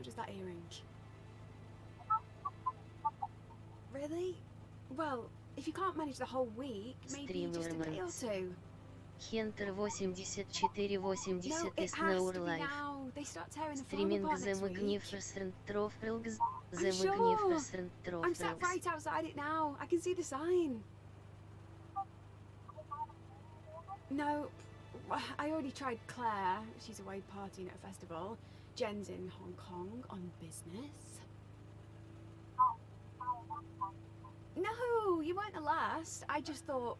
does that earring. Really? Well, if you can't manage the whole week, maybe just a day or two. Хентер 8480 No, it has to be now. They start tearing the farm apart next week. Magnificent Trufflepigs. I'm sure. I'm sat right outside it now. I can see the sign. No, I already tried Claire. She's away partying at a festival. Jen's in Hong Kong on business. No, you weren't the last. I just thought,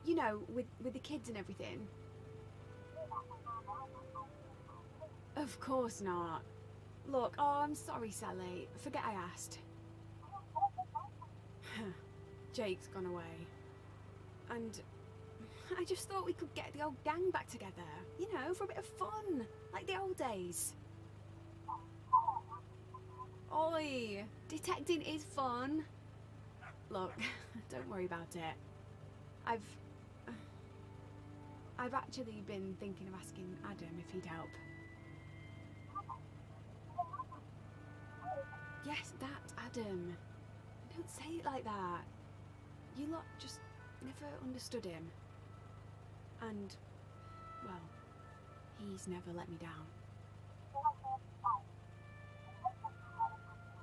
you know, with the kids and everything. Of course not. Look, oh, I'm sorry, Sally. Forget I asked. Jake's gone away. And I just thought we could get the old gang back together. You know, for a bit of fun. Like the old days. Oi, detecting is fun. Look, don't worry about it. I've actually been thinking of asking Adam if he'd help. Yes, that Adam. Don't say it like that. You lot just never understood him. And, well, he's never let me down.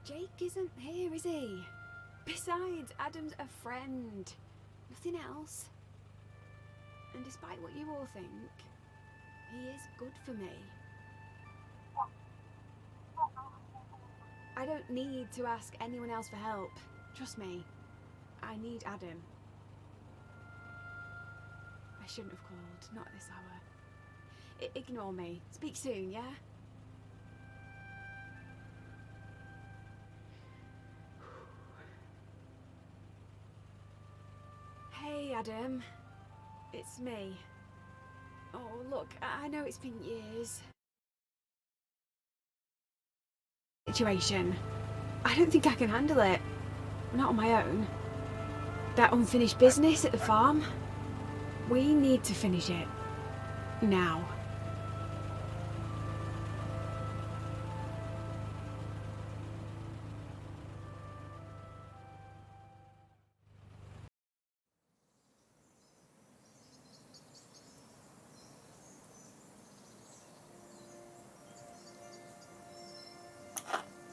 Jake isn't here, is he? Besides, Adam's a friend. Nothing else. And despite what you all think, he is good for me. I don't need to ask anyone else for help. Trust me, I need Adam. I shouldn't have called, not at this hour. Ignore me. Speak soon, yeah? Hey, Adam. It's me. Oh, look, I know it's been years. Situation. I don't think I can handle it. Not on my own. That unfinished business at the farm. We need to finish it. Now.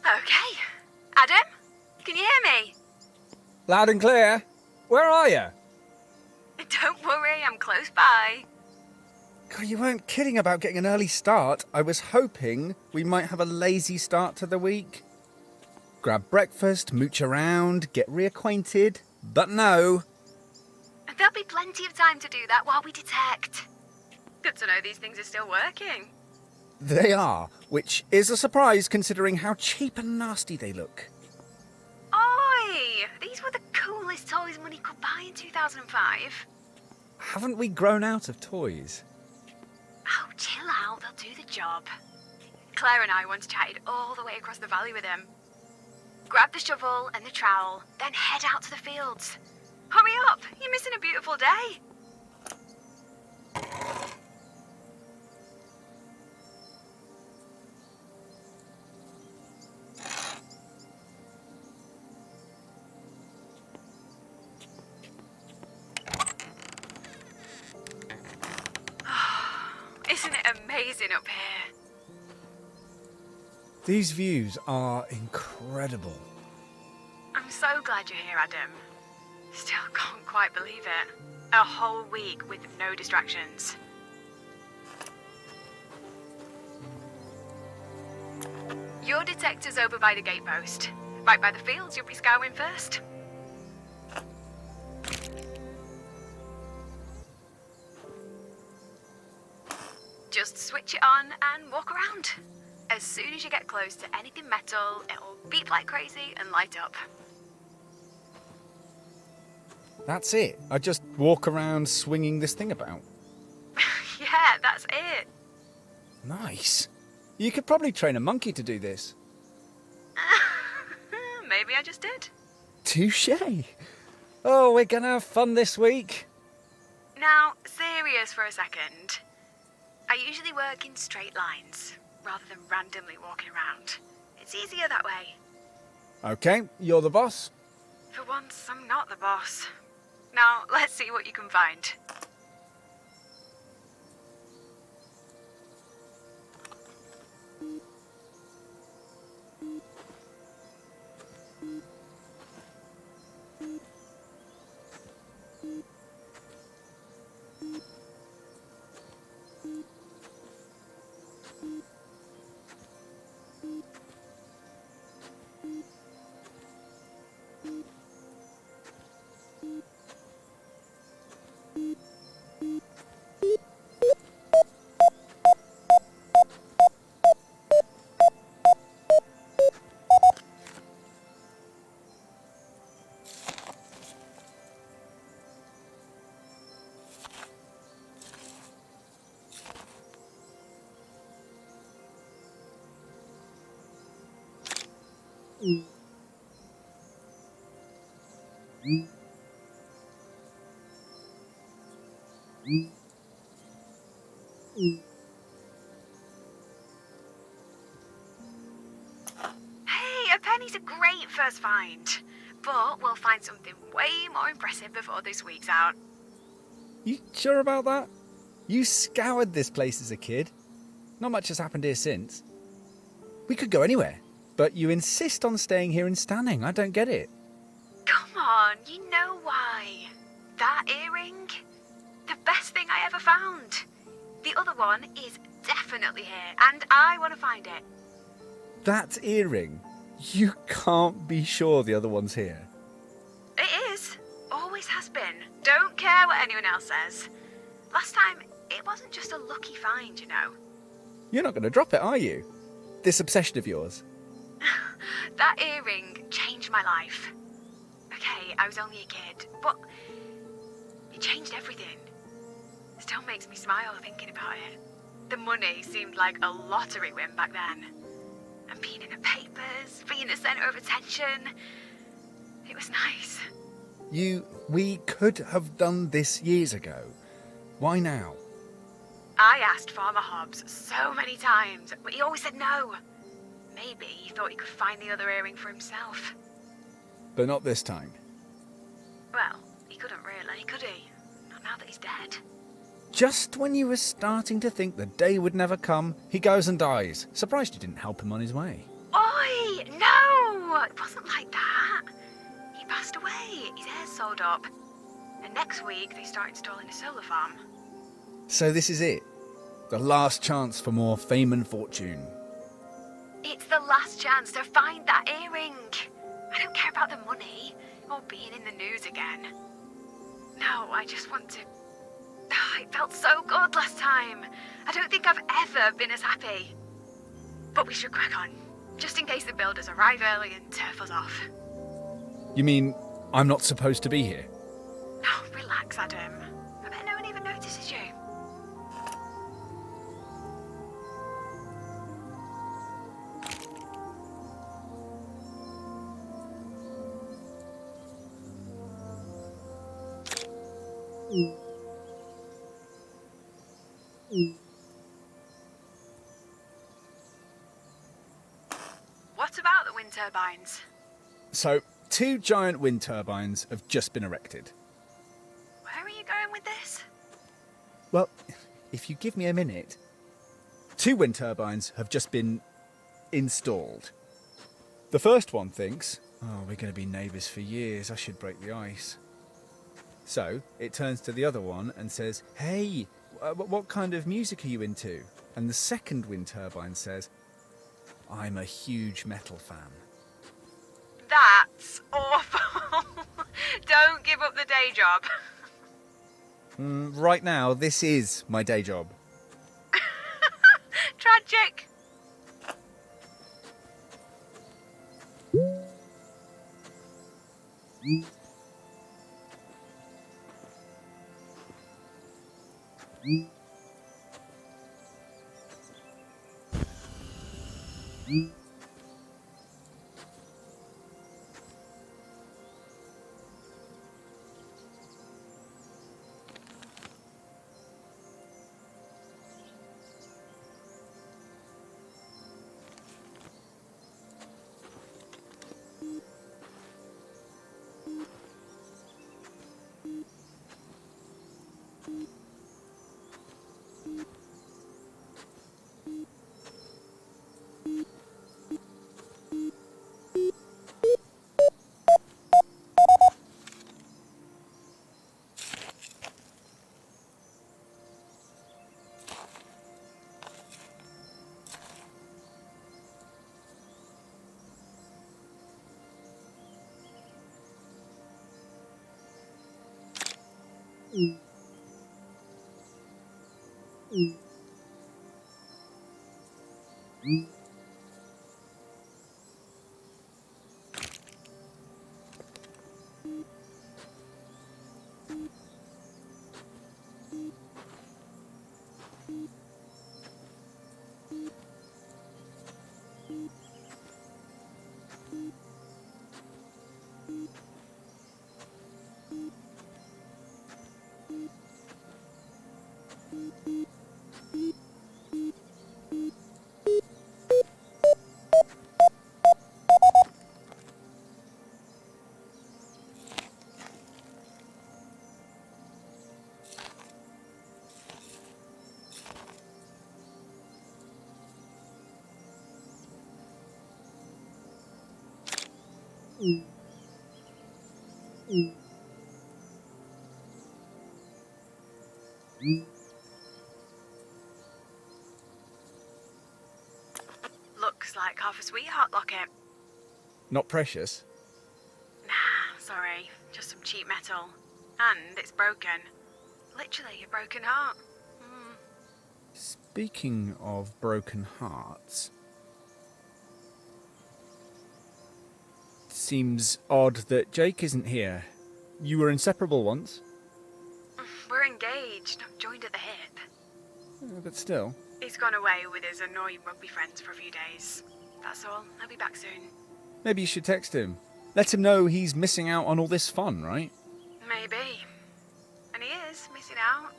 Okay. Adam? Can you hear me? Loud and clear. Where are you? Don't worry, I'm close by. God, you weren't kidding about getting an early start. I was hoping we might have a lazy start to the week. Grab breakfast, mooch around, get reacquainted. But no. There'll be plenty of time to do that while we detect. Good to know these things are still working. They are, which is a surprise considering how cheap and nasty they look. Oi! These were the coolest toys money could buy in 2005. Haven't we grown out of toys? Oh, chill out, they'll do the job. Claire and I once chatted all the way across the valley with him. Grab the shovel and the trowel, then head out to the fields. Hurry up, you're missing a beautiful day. Isn't it amazing up here? These views are incredible. I'm so glad you're here, Adam. Still can't quite believe it. A whole week with no distractions. Your detector's over by the gatepost. Right by the fields, you'll be scouring first. Just switch it on and walk around. As soon as you get close to anything metal, it'll beep like crazy and light up. That's it. I just walk around swinging this thing about. Yeah, that's it. Nice. You could probably train a monkey to do this. Maybe I just did. Touché. Oh, we're gonna have fun this week. Now, serious for a second. I usually work in straight lines, rather than randomly walking around. It's easier that way. Okay, you're the boss. For once, I'm not the boss. Now, let's see what you can find. Hey, a penny's a great first find. But we'll find something way more impressive before this week's out. You sure about that? You scoured this place as a kid. Not much has happened here since. We could go anywhere, but you insist on staying here and standing. I don't get it. Come on, you know why. That earring? The best thing I ever found. The other one is definitely here, and I want to find it. That earring? You can't be sure the other one's here. It is. Always has been. Don't care what anyone else says. Last time, it wasn't just a lucky find, you know. You're not going to drop it, are you? This obsession of yours. That earring changed my life. Okay, I was only a kid, but it changed everything. Still makes me smile thinking about it. The money seemed like a lottery win back then. And being in the papers, being the centre of attention, it was nice. We could have done this years ago. Why now? I asked Farmer Hobbs so many times, but he always said no. Maybe he thought he could find the other earring for himself. But not this time. Well, he couldn't really, could he? Not now that he's dead. Just when you were starting to think the day would never come, he goes and dies. Surprised you didn't help him on his way. Oi! No! It wasn't like that. He passed away. His hair's sold up. And next week they start installing a solar farm. So this is it. The last chance for more fame and fortune. It's the last chance to find that earring. I don't care about the money or being in the news again. No, I just want to... It felt so good last time. I don't think I've ever been as happy. But we should crack on, just in case the builders arrive early and turf us off. You mean I'm not supposed to be here? Oh, relax, Adam. I bet no one even notices you. What about the wind turbines? So, 2 giant wind turbines have just been erected. Where are you going with this? Well, if you give me a minute. 2 wind turbines have just been installed. The first one thinks, oh, we're going to be neighbours for years, I should break the ice. So, it turns to the other one and says, hey, what kind of music are you into? And the second wind turbine says, I'm a huge metal fan. That's awful. Don't give up the day job. Right now, this is my day job. Tragic. Looks like half a sweetheart locket. Not precious. Nah, sorry. Just some cheap metal. And it's broken. Literally a broken heart. Speaking of broken hearts, seems odd that Jake isn't here. You were inseparable once. We're engaged, not joined at the hip. But still. He's gone away with his annoying rugby friends for a few days. That's all. He'll be back soon. Maybe you should text him. Let him know he's missing out on all this fun, right? Maybe. And he is missing out.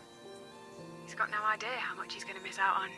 He's got no idea how much he's going to miss out on.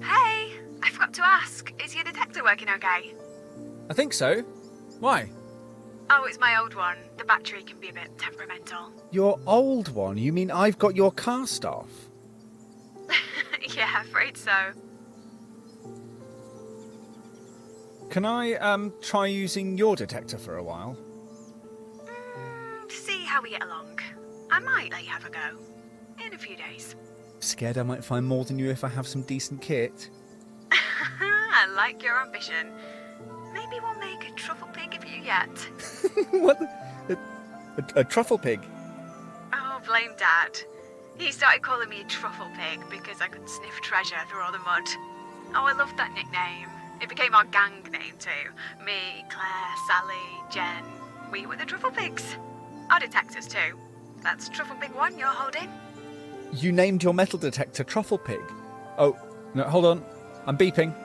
Hey, I forgot to ask. Is your detector working okay? I think so. Why? Oh, it's my old one. The battery can be a bit temperamental. Your old one? You mean I've got your cast off? Yeah, afraid so. Can I, try using your detector for a while? See how we get along. I might let you have a go. In a few days. Scared I might find more than you if I have some decent kit? I like your ambition. Maybe we'll make a truffle pig of you yet. What? A truffle pig? Oh, blame Dad. He started calling me a truffle pig because I could sniff treasure through all the mud. Oh, I loved that nickname. It became our gang name too. Me, Claire, Sally, Jen. We were the Truffle Pigs. Our detectors too. That's Truffle Pig 1 you're holding. You named your metal detector Truffle Pig. Oh, no, hold on. I'm beeping.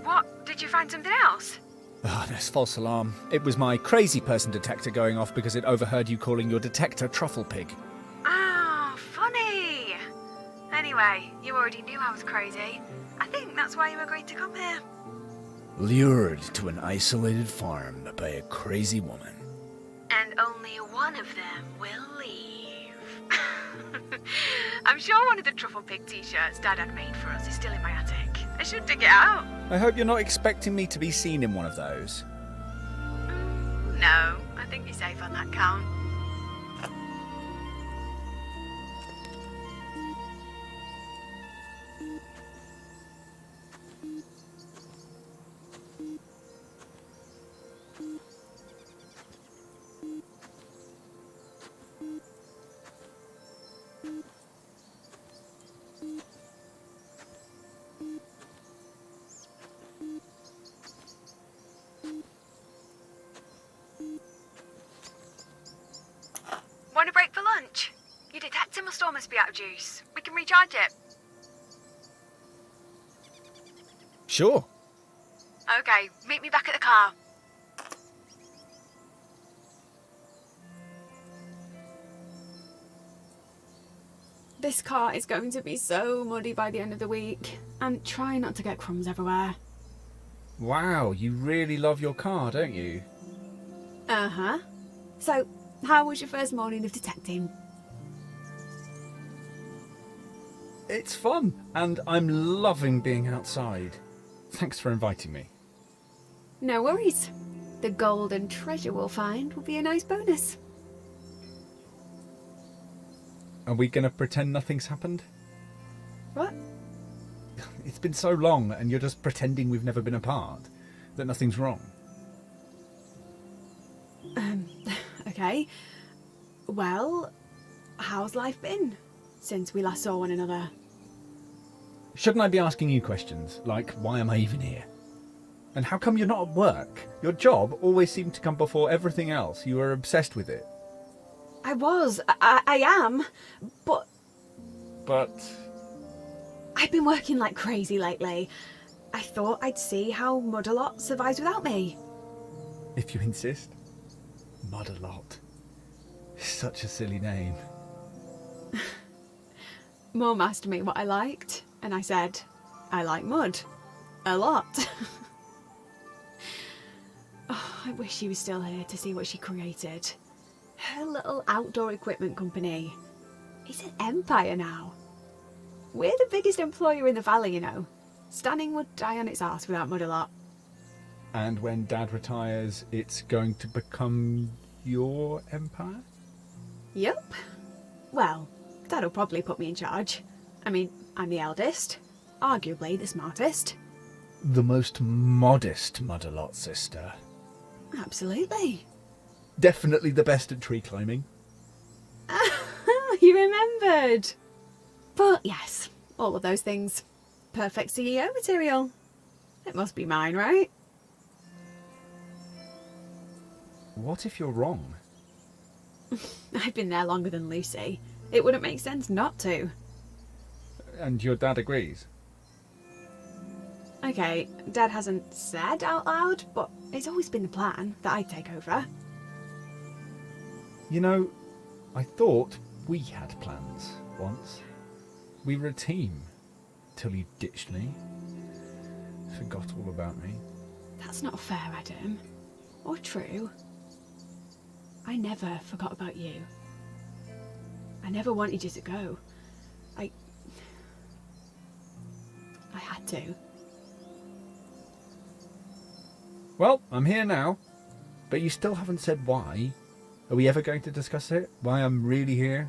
What? Did you find something else? Ah, there's false alarm. It was my crazy person detector going off because it overheard you calling your detector Truffle Pig. Ah, funny. Anyway, you already knew I was crazy. I think that's why you agreed to come here. Lured to an isolated farm by a crazy woman. And only one of them will leave. I'm sure one of the Truffle Pig t-shirts Dad had made for us is still in my attic. I should dig it out. I hope you're not expecting me to be seen in one of those. No, I think you're safe on that count. battery must almost be out of juice. We can recharge it. Sure. Okay, meet me back at the car. This car is going to be so muddy by the end of the week. And try not to get crumbs everywhere. Wow, you really love your car, don't you? Uh-huh. So, how was your first morning of detecting? It's fun, and I'm loving being outside. Thanks for inviting me. No worries. The golden treasure we'll find will be a nice bonus. Are we going to pretend nothing's happened? What? It's been so long, and you're just pretending we've never been apart, that nothing's wrong. Okay. Well, how's life been since we last saw one another? Shouldn't I be asking you questions, like why am I even here? And how come you're not at work? Your job always seemed to come before everything else. You were obsessed with it. I am, but But I've been working like crazy lately. I thought I'd see how Mud-a-Lot survives without me. if you insist. Mud-a-Lot. Such a silly name. Mum asked me what I liked, and I said, I like mud. A lot. Oh, I wish she was still here to see what she created. Her little outdoor equipment company. It's an empire now. We're the biggest employer in the valley, you know. Stanning would die on its arse without Mud-a-Lot. And when Dad retires, it's going to become your empire? Yup. Well, Dad'll probably put me in charge. I mean, I'm the eldest. Arguably the smartest. The most modest Mud-a-Lot sister. Absolutely. Definitely the best at tree climbing. You remembered. But yes, all of those things. Perfect CEO material. It must be mine, right? What if you're wrong? I've been there longer than Lucy. It wouldn't make sense not to. And your dad agrees? Okay, Dad hasn't said out loud, but it's always been the plan that I'd take over. You know, I thought we had plans once. We were a team, till you ditched me. Forgot all about me. That's not fair, Adam. Or true. I never forgot about you. I never wanted you to go. I had to. Well, I'm here now, but you still haven't said why. Are we ever going to discuss it? Why I'm really here?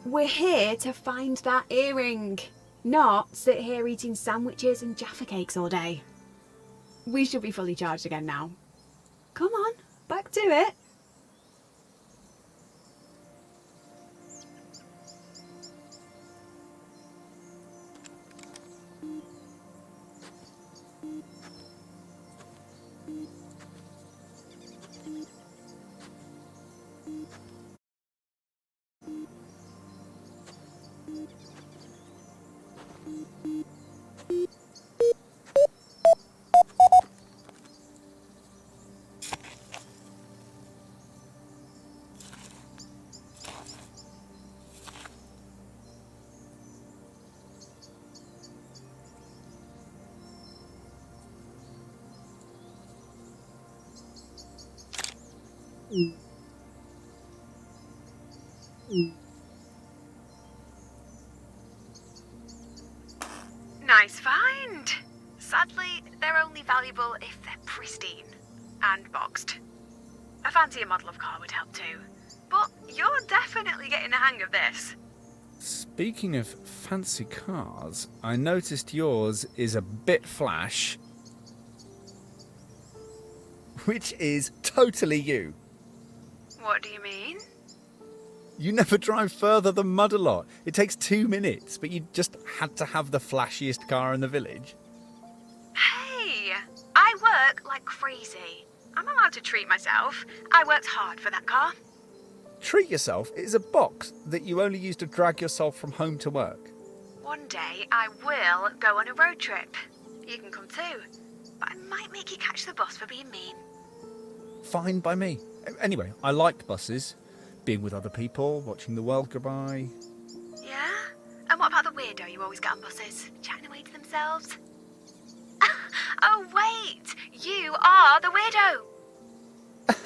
We're here to find that earring, not sit here eating sandwiches and Jaffa cakes all day. We should be fully charged again now. Come on, back to it. Nice find. Sadly, they're only valuable if they're pristine and boxed. A fancier model of car would help too. But you're definitely getting the hang of this. Speaking of fancy cars, I noticed yours is a bit flash. Which is totally you. What do you mean? You never drive further than Mud-a-Lot. It takes 2 minutes, but you just had to have the flashiest car in the village. Hey, I work like crazy. I'm allowed to treat myself. I worked hard for that car. treat yourself is a box that you only use to drag yourself from home to work. One day I will go on a road trip. You can come too, but I might make you catch the bus for being mean. Fine by me. Anyway, I like buses. Being with other people, watching the world go by. Yeah? And what about the weirdo you always get on buses, chatting away to themselves? Oh wait, you are the weirdo.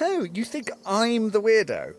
Oh, you think I'm the weirdo?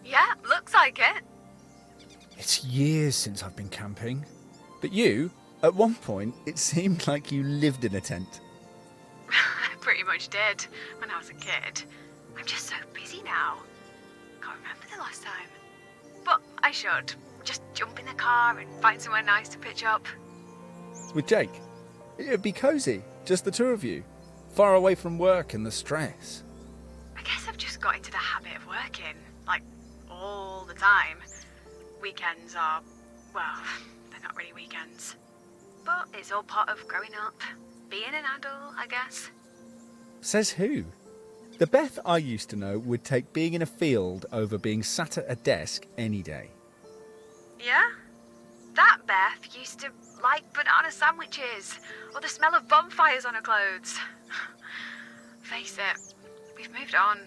Yeah, looks like it. It's years since I've been camping. But you, at one point, it seemed like you lived in a tent. I pretty much did when I was a kid. I'm just so busy now. Can't remember the last time. But I should. Just jump in the car and find somewhere nice to pitch up. With Jake. It'd be cosy, just the two of you. Far away from work and the stress. I guess I've just got into the habit of working, like, all the time. Weekends are, well, they're not really weekends. But it's all part of growing up. Being an adult, I guess. Says who? The Beth I used to know would take being in a field over being sat at a desk any day. Yeah? That Beth used to like banana sandwiches, or the smell of bonfires on her clothes. Face it, we've moved on.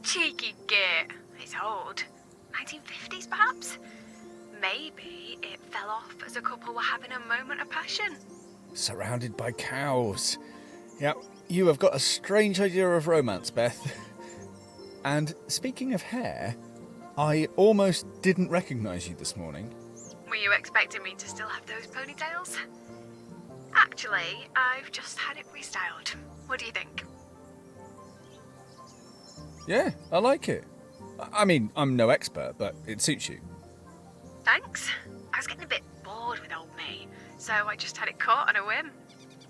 Cheeky git. It's old. 1950s, perhaps? Maybe it fell off as a couple were having a moment of passion. Surrounded by cows. Yep, you have got a strange idea of romance, Beth. And speaking of hair, I almost didn't recognise you this morning. Were you expecting me to still have those ponytails? Actually, I've just had it restyled. What do you think? Yeah, I like it. I mean, I'm no expert, but it suits you. Thanks. I was getting a bit bored with old me, so I just had it cut on a whim.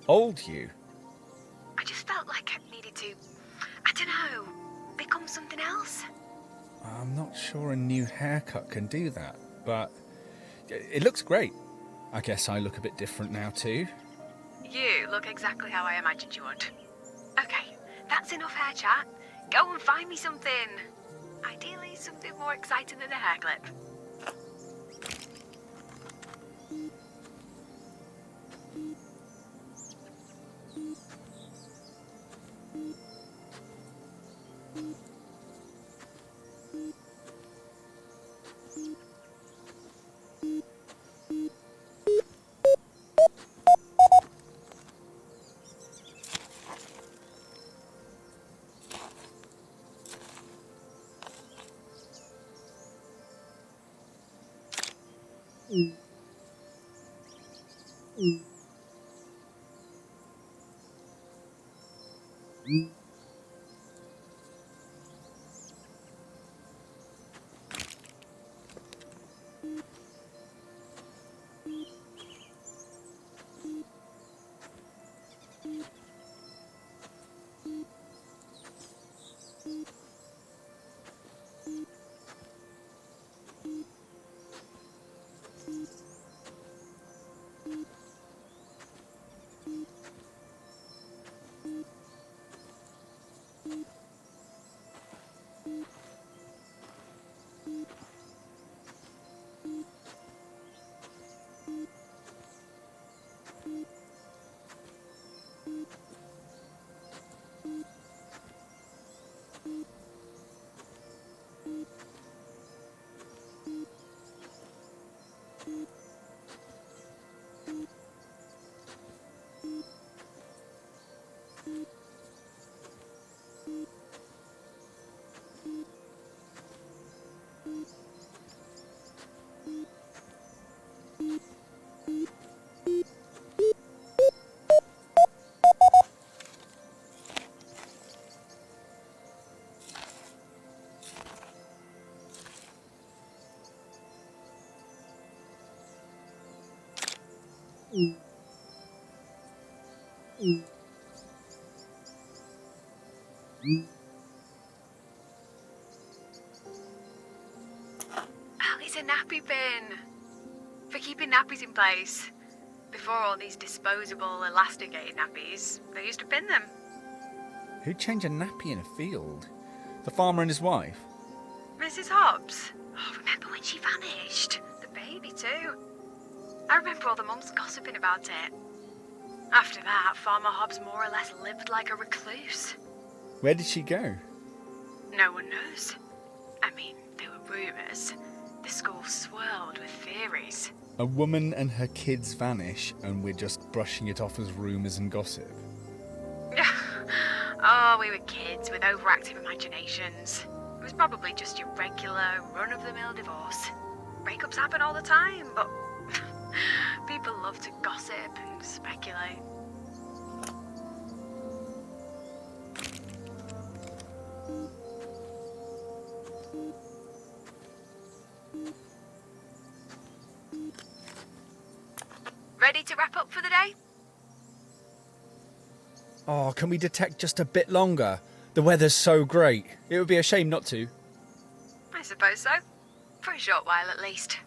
Old you? I just felt like I needed to, I don't know, become something else. I'm not sure a new haircut can do that, but it looks great. I guess I look a bit different now too. You look exactly how I imagined you would. Okay, that's enough hair chat. Go and find me something. Ideally, something more exciting than a hair clip. Oh, it's a nappy bin. For keeping nappies in place. Before all these disposable, elasticated nappies, they used to pin them. Who'd change a nappy in a field? The farmer and his wife? Mrs. Hobbs. Oh, remember when she vanished? The baby, too. I remember all the mums gossiping about it. After that, Farmer Hobbs more or less lived like a recluse. Where did she go? No one knows. I mean, there were rumours. The school swirled with theories. A woman and her kids vanish, and we're just brushing it off as rumours and gossip. Oh, we were kids with overactive imaginations. It was probably just your regular, run-of-the-mill divorce. Breakups happen all the time, but people love to gossip and speculate. Ready to wrap up for the day? Oh, can we detect just a bit longer? The weather's so great. It would be a shame not to. I suppose so. For a short while at least.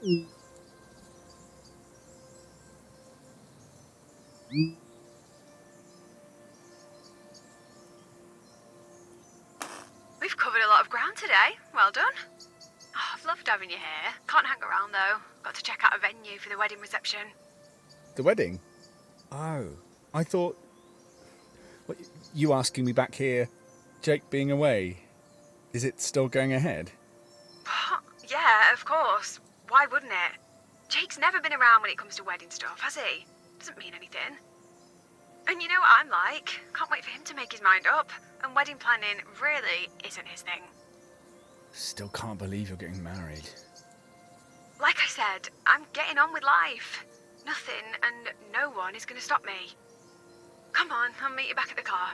We've covered a lot of ground today. Well done. Oh, I've loved having you here. Can't hang around though. Got to check out a venue for the wedding reception. The wedding? Oh, I thought... What, you asking me back here, Jake being away. Is it still going ahead? Yeah, of course. Why wouldn't it? Jake's never been around when it comes to wedding stuff, has he? Doesn't mean anything. And you know what I'm like. Can't wait for him to make his mind up. And wedding planning really isn't his thing. Still can't believe you're getting married. Like I said, I'm getting on with life. Nothing and no one is going to stop me. Come on, I'll meet you back at the car.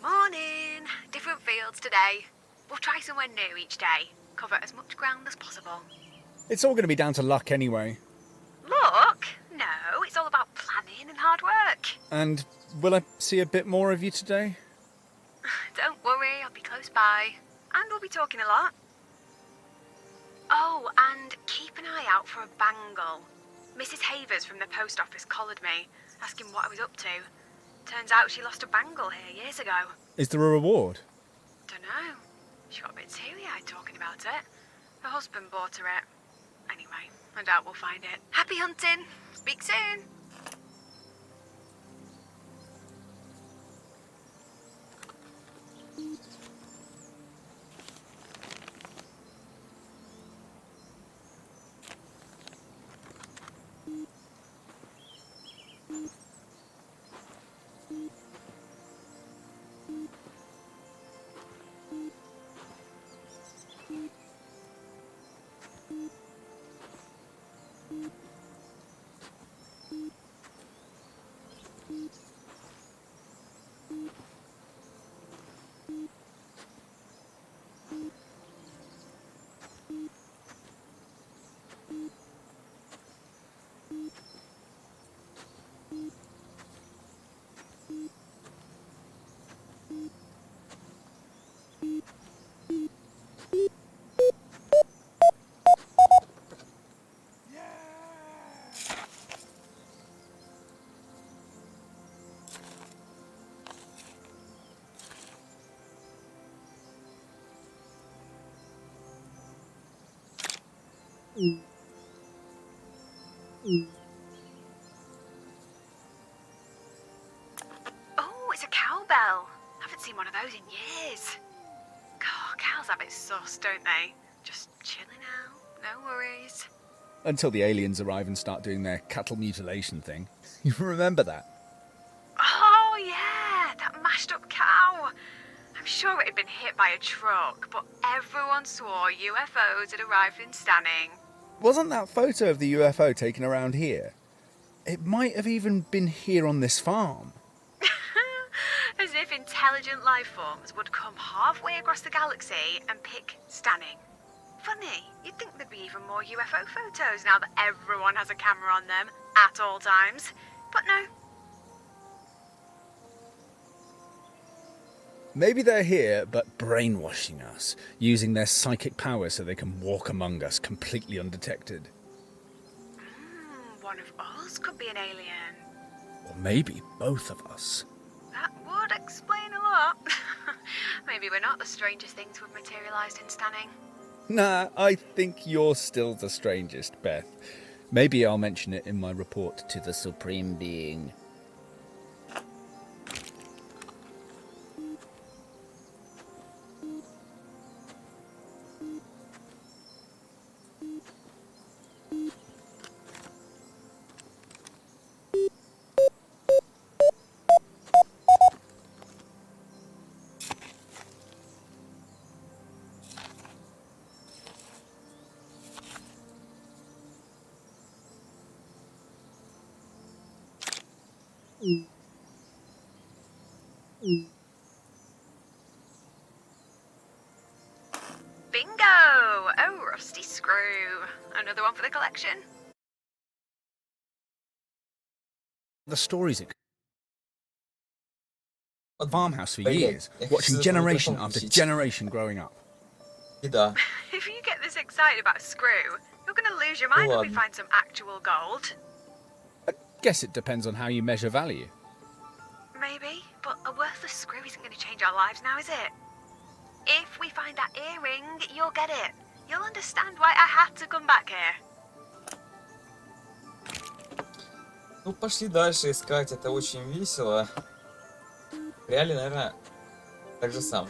Morning. Different fields today. We'll try somewhere new each day. Cover as much ground as possible. It's all going to be down to luck anyway. Look, no, it's all about planning and hard work. And will I see a bit more of you today? Don't worry, I'll be close by. And we'll be talking a lot. Oh, and keep an eye out for a bangle. Mrs. Havers from the post office collared me, asking what I was up to. Turns out she lost a bangle here years ago. Is there a reward? Dunno. She got a bit teary-eyed talking about it. Her husband bought her it. Anyway, I doubt we'll find it. Happy hunting! Speak soon! Oh, it's a cowbell. Haven't seen one of those in years. God, cows have it sus, don't they? Just chilling out, no worries. Until the aliens arrive and start doing their cattle mutilation thing. You remember that? Oh, yeah, that mashed up cow. I'm sure it had been hit by a truck, but everyone swore UFOs had arrived in Stanning. Wasn't that photo of the UFO taken around here? It might have even been here on this farm. As if intelligent life forms would come halfway across the galaxy and pick Stanning. Funny, you'd think there'd be even more UFO photos now that everyone has a camera on them at all times. But no. Maybe they're here, but brainwashing us, using their psychic power so they can walk among us completely undetected. One of us could be an alien. Or maybe both of us. That would explain a lot. Maybe we're not the strangest things who've materialised in Stanning. Nah, I think you're still the strangest, Beth. Maybe I'll mention it in my report to the Supreme Being. Another one for the collection. The stories at Вот, farmhouse for блядь, years, я хочу watching за этот generation микрофон after включить. generation growing up. И да. If you get this excited about a screw, you're gonna lose your mind when we ладно. find some actual gold. I guess it depends on how you measure value. Maybe, but a worthless screw isn't gonna change our lives now, is it? If we find that earring, you'll get it. You'll understand why I had to come back here. Ну, пошли дальше искать, это очень весело. В реале, наверное, так же сам.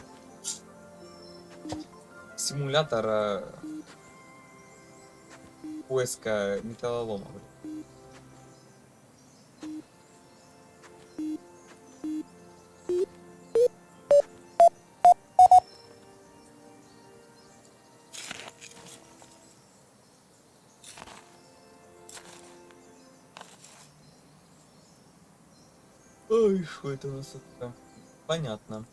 Симулятор поиска металлолома. Ой, что это у нас тут такое? Понятно.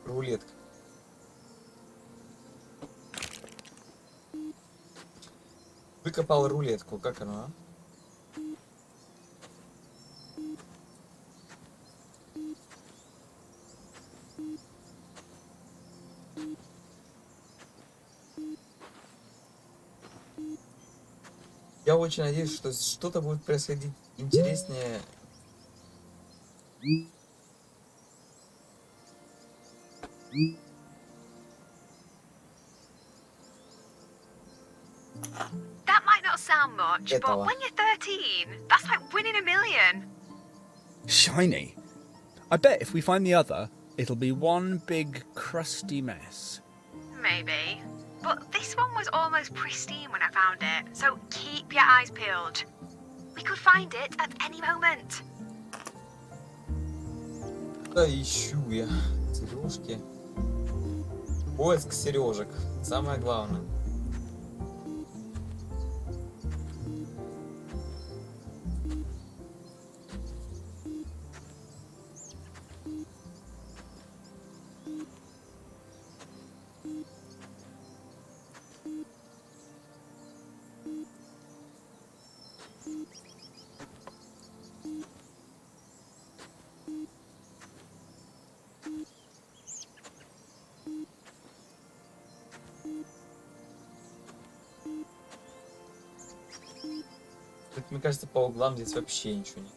Рулетка. Выкопал рулетку, как она? Я очень надеюсь, что что-то будет происходить интереснее. That might not sound much, but Этого. when you're 13, that's like winning a million. Shiny. I bet if we find the other, it'll be one big crusty mess. Maybe. But this one was almost pristine when I found it, so keep your eyes peeled. We could find it at any moment. Да, ищу я сережки. Поиск сережек. Самое главное. Тут, мне кажется, по углам здесь вообще ничего нет.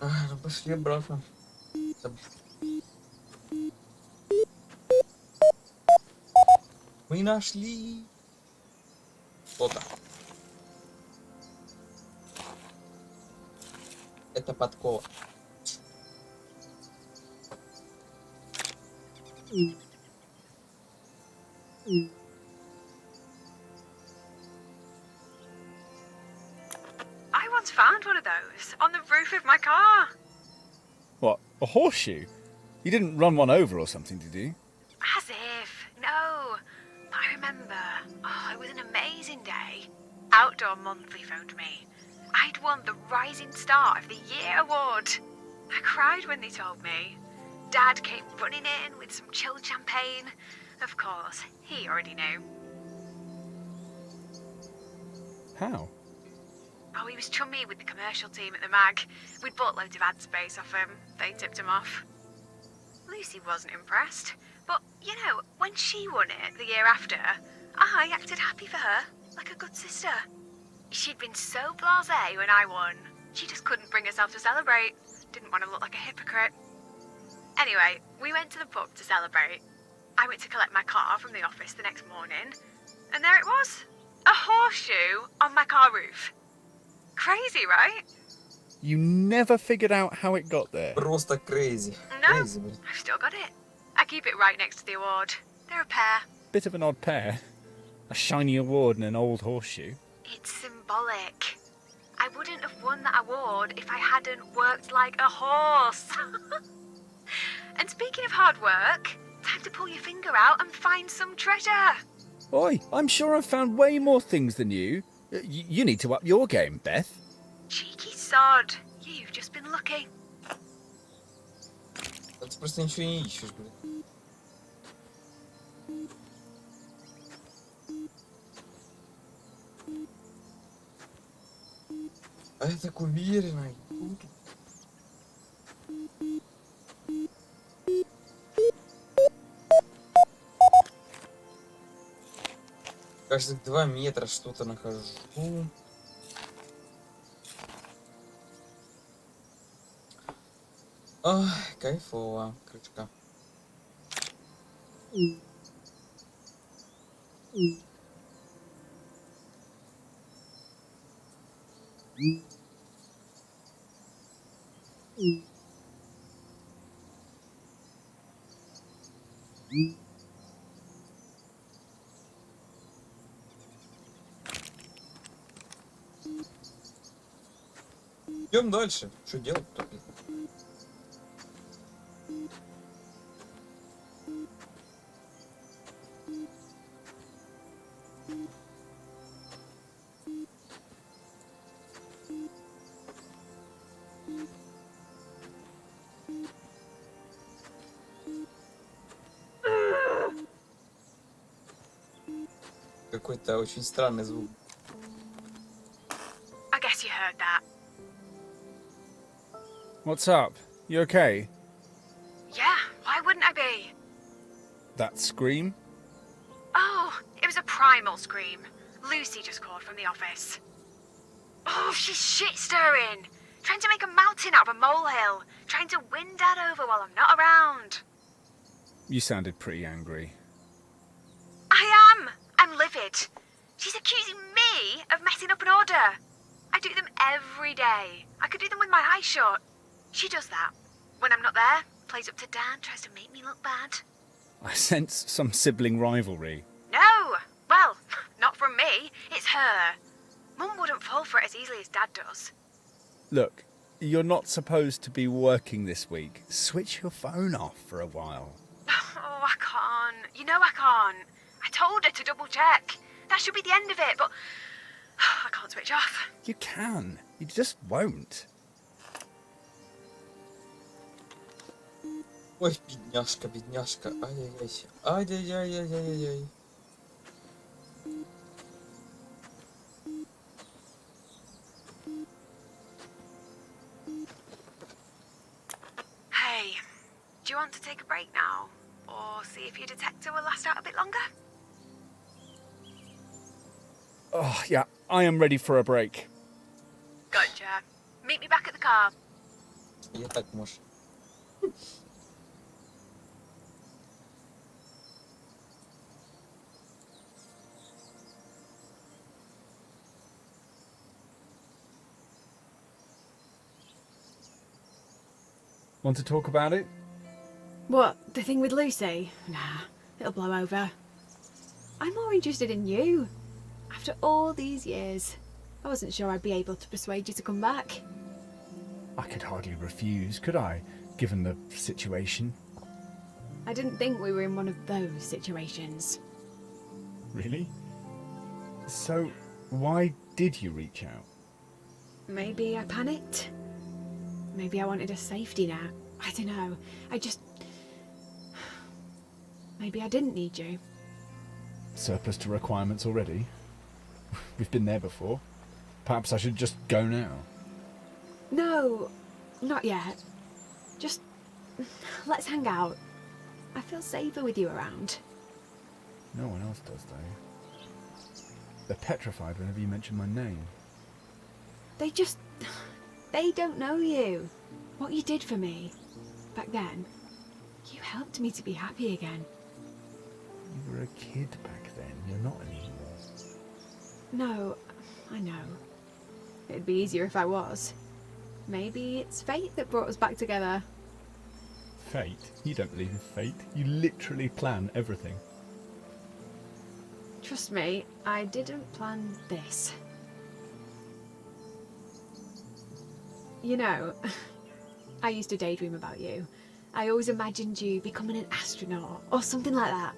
Ну пошли обратно. Мы нашли что-то. Это подкова. I once found one of those on the roof of my car. What, a horseshoe? You didn't run one over or something, did you? As if. No. But I remember. Oh, it was an amazing day. Outdoor Monthly phoned me. I'd won the Rising Star of the Year award. I cried when they told me. Dad came running in with some chilled champagne. Of course, he already knew. How? Oh, he was chummy with the commercial team at the mag. We'd bought loads of ad space off him. They tipped him off. Lucy wasn't impressed. But, you know, when she won it the year after, I acted happy for her, like a good sister. She'd been so blasé when I won. She just couldn't bring herself to celebrate. Didn't want to look like a hypocrite. Anyway, we went to the pub to celebrate. I went to collect my car from the office the next morning, and there it was. A horseshoe on my car roof. Crazy, right? You never figured out how it got there. Просто crazy. No, Crazy, блин. I've still got it. I keep it right next to the award. They're a pair. Bit of an odd pair. A shiny award and an old horseshoe. It's symbolic. I wouldn't have won that award if I hadn't worked like a horse. And speaking of hard work, time to pull your finger out and find some treasure. Oi, I'm sure I've found way more things than you. You need to up your game, Beth. Cheeky sod. You've just been lucky. А ты просто ничего не ищешь, блин. А я так уверена. Каждых 2 метра что-то нахожу. Ой, кайфово, крючка. Идем дальше. Что делать-то? Какой-то очень странный звук. I guess you heard that. What's up? You okay? Yeah, why wouldn't I be? That scream? Oh, it was a primal scream. Lucy just called from the office. Oh, she's shit-stirring. Trying to make a mountain out of a molehill. Trying to win Dad over while I'm not around. You sounded pretty angry. I am. I'm livid. She's accusing me of messing up an order. I do them every day. I could do them with my eyes shut. She does that. When I'm not there, plays up to Dad, tries to make me look bad. I sense some sibling rivalry. No! Well, not from me. It's her. Mum wouldn't fall for it as easily as Dad does. Look, you're not supposed to be working this week. Switch your phone off for a while. Oh, I can't. You know I can't. I told her to double check. That should be the end of it, but I can't switch off. You can. You just won't. Ой, бедняжка, бедняжка. Ай-яй-яй. Ай-яй-яй-яй-яй-яй. Hey, do you want to take a break now? Or see if your detector will last out a bit longer? Oh, yeah, I am ready for a break. Gotcha. Meet me back at the car. Я так, может. Want to talk about it? What, the thing with Lucy? Nah, it'll blow over. I'm more interested in you. After all these years, I wasn't sure I'd be able to persuade you to come back. I could hardly refuse, could I, given the situation? I didn't think we were in one of those situations. Really? So, why did you reach out? Maybe I panicked. Maybe I wanted a safety net. I don't know. Maybe I didn't need you. Surplus to requirements already? We've been there before. Perhaps I should just go now. No, not yet. Just let's hang out. I feel safer with you around. No one else does, though. They're petrified whenever you mention my name. They don't know you. What you did for me. Back then, you helped me to be happy again. You were a kid back then. You're not anymore. No, I know. It'd be easier if I was. Maybe it's fate that brought us back together. Fate? You don't believe in fate. You literally plan everything. Trust me, I didn't plan this. You know, I used to daydream about you. I always imagined you becoming an astronaut or something like that.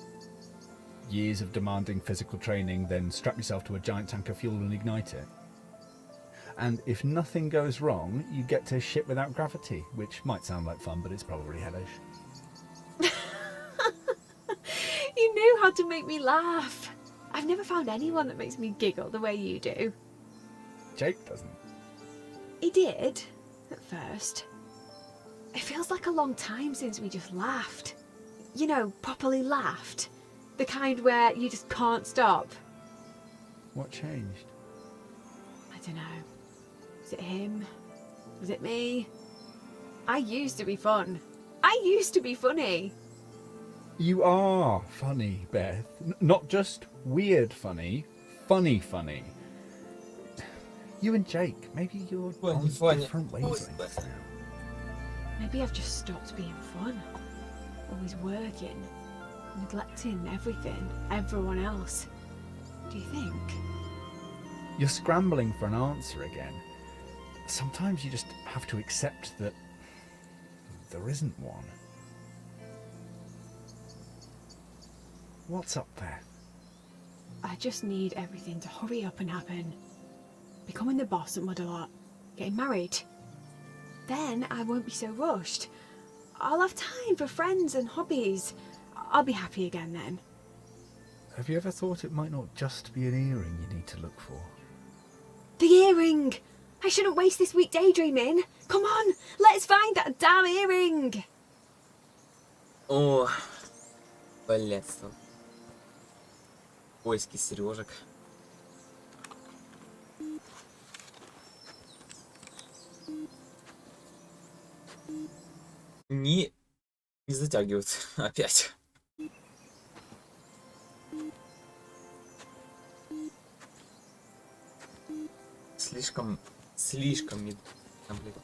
Years of demanding physical training, then strap yourself to a giant tank of fuel and ignite it. And if nothing goes wrong, you get to ship without gravity, which might sound like fun, but it's probably hellish. You knew how to make me laugh. I've never found anyone that makes me giggle the way you do. Jake doesn't. He did, at first. It feels like a long time since we just laughed. You know, properly laughed. The kind where you just can't stop. What changed? I don't know. Was it him? Was it me? I used to be fun. I used to be funny. You are funny, Beth. Not just weird funny, funny funny. You and Jake, maybe you're on different wavelengths now. Maybe I've just stopped being fun. Always working, neglecting everything, everyone else. Do you think? You're scrambling for an answer again. Sometimes you just have to accept that there isn't one. What's up, Beth? I just need everything to hurry up and happen. Becoming the boss at Mudalot, getting married. Then I won't be so rushed. I'll have time for friends and hobbies. I'll be happy again then. Have you ever thought it might not just be an earring you need to look for? The earring! I shouldn't waste this week daydreaming. Come on, let's find that damn earring! О, блядство. Поиски сережек. Не затягивают опять. Слишком медленно, блядь.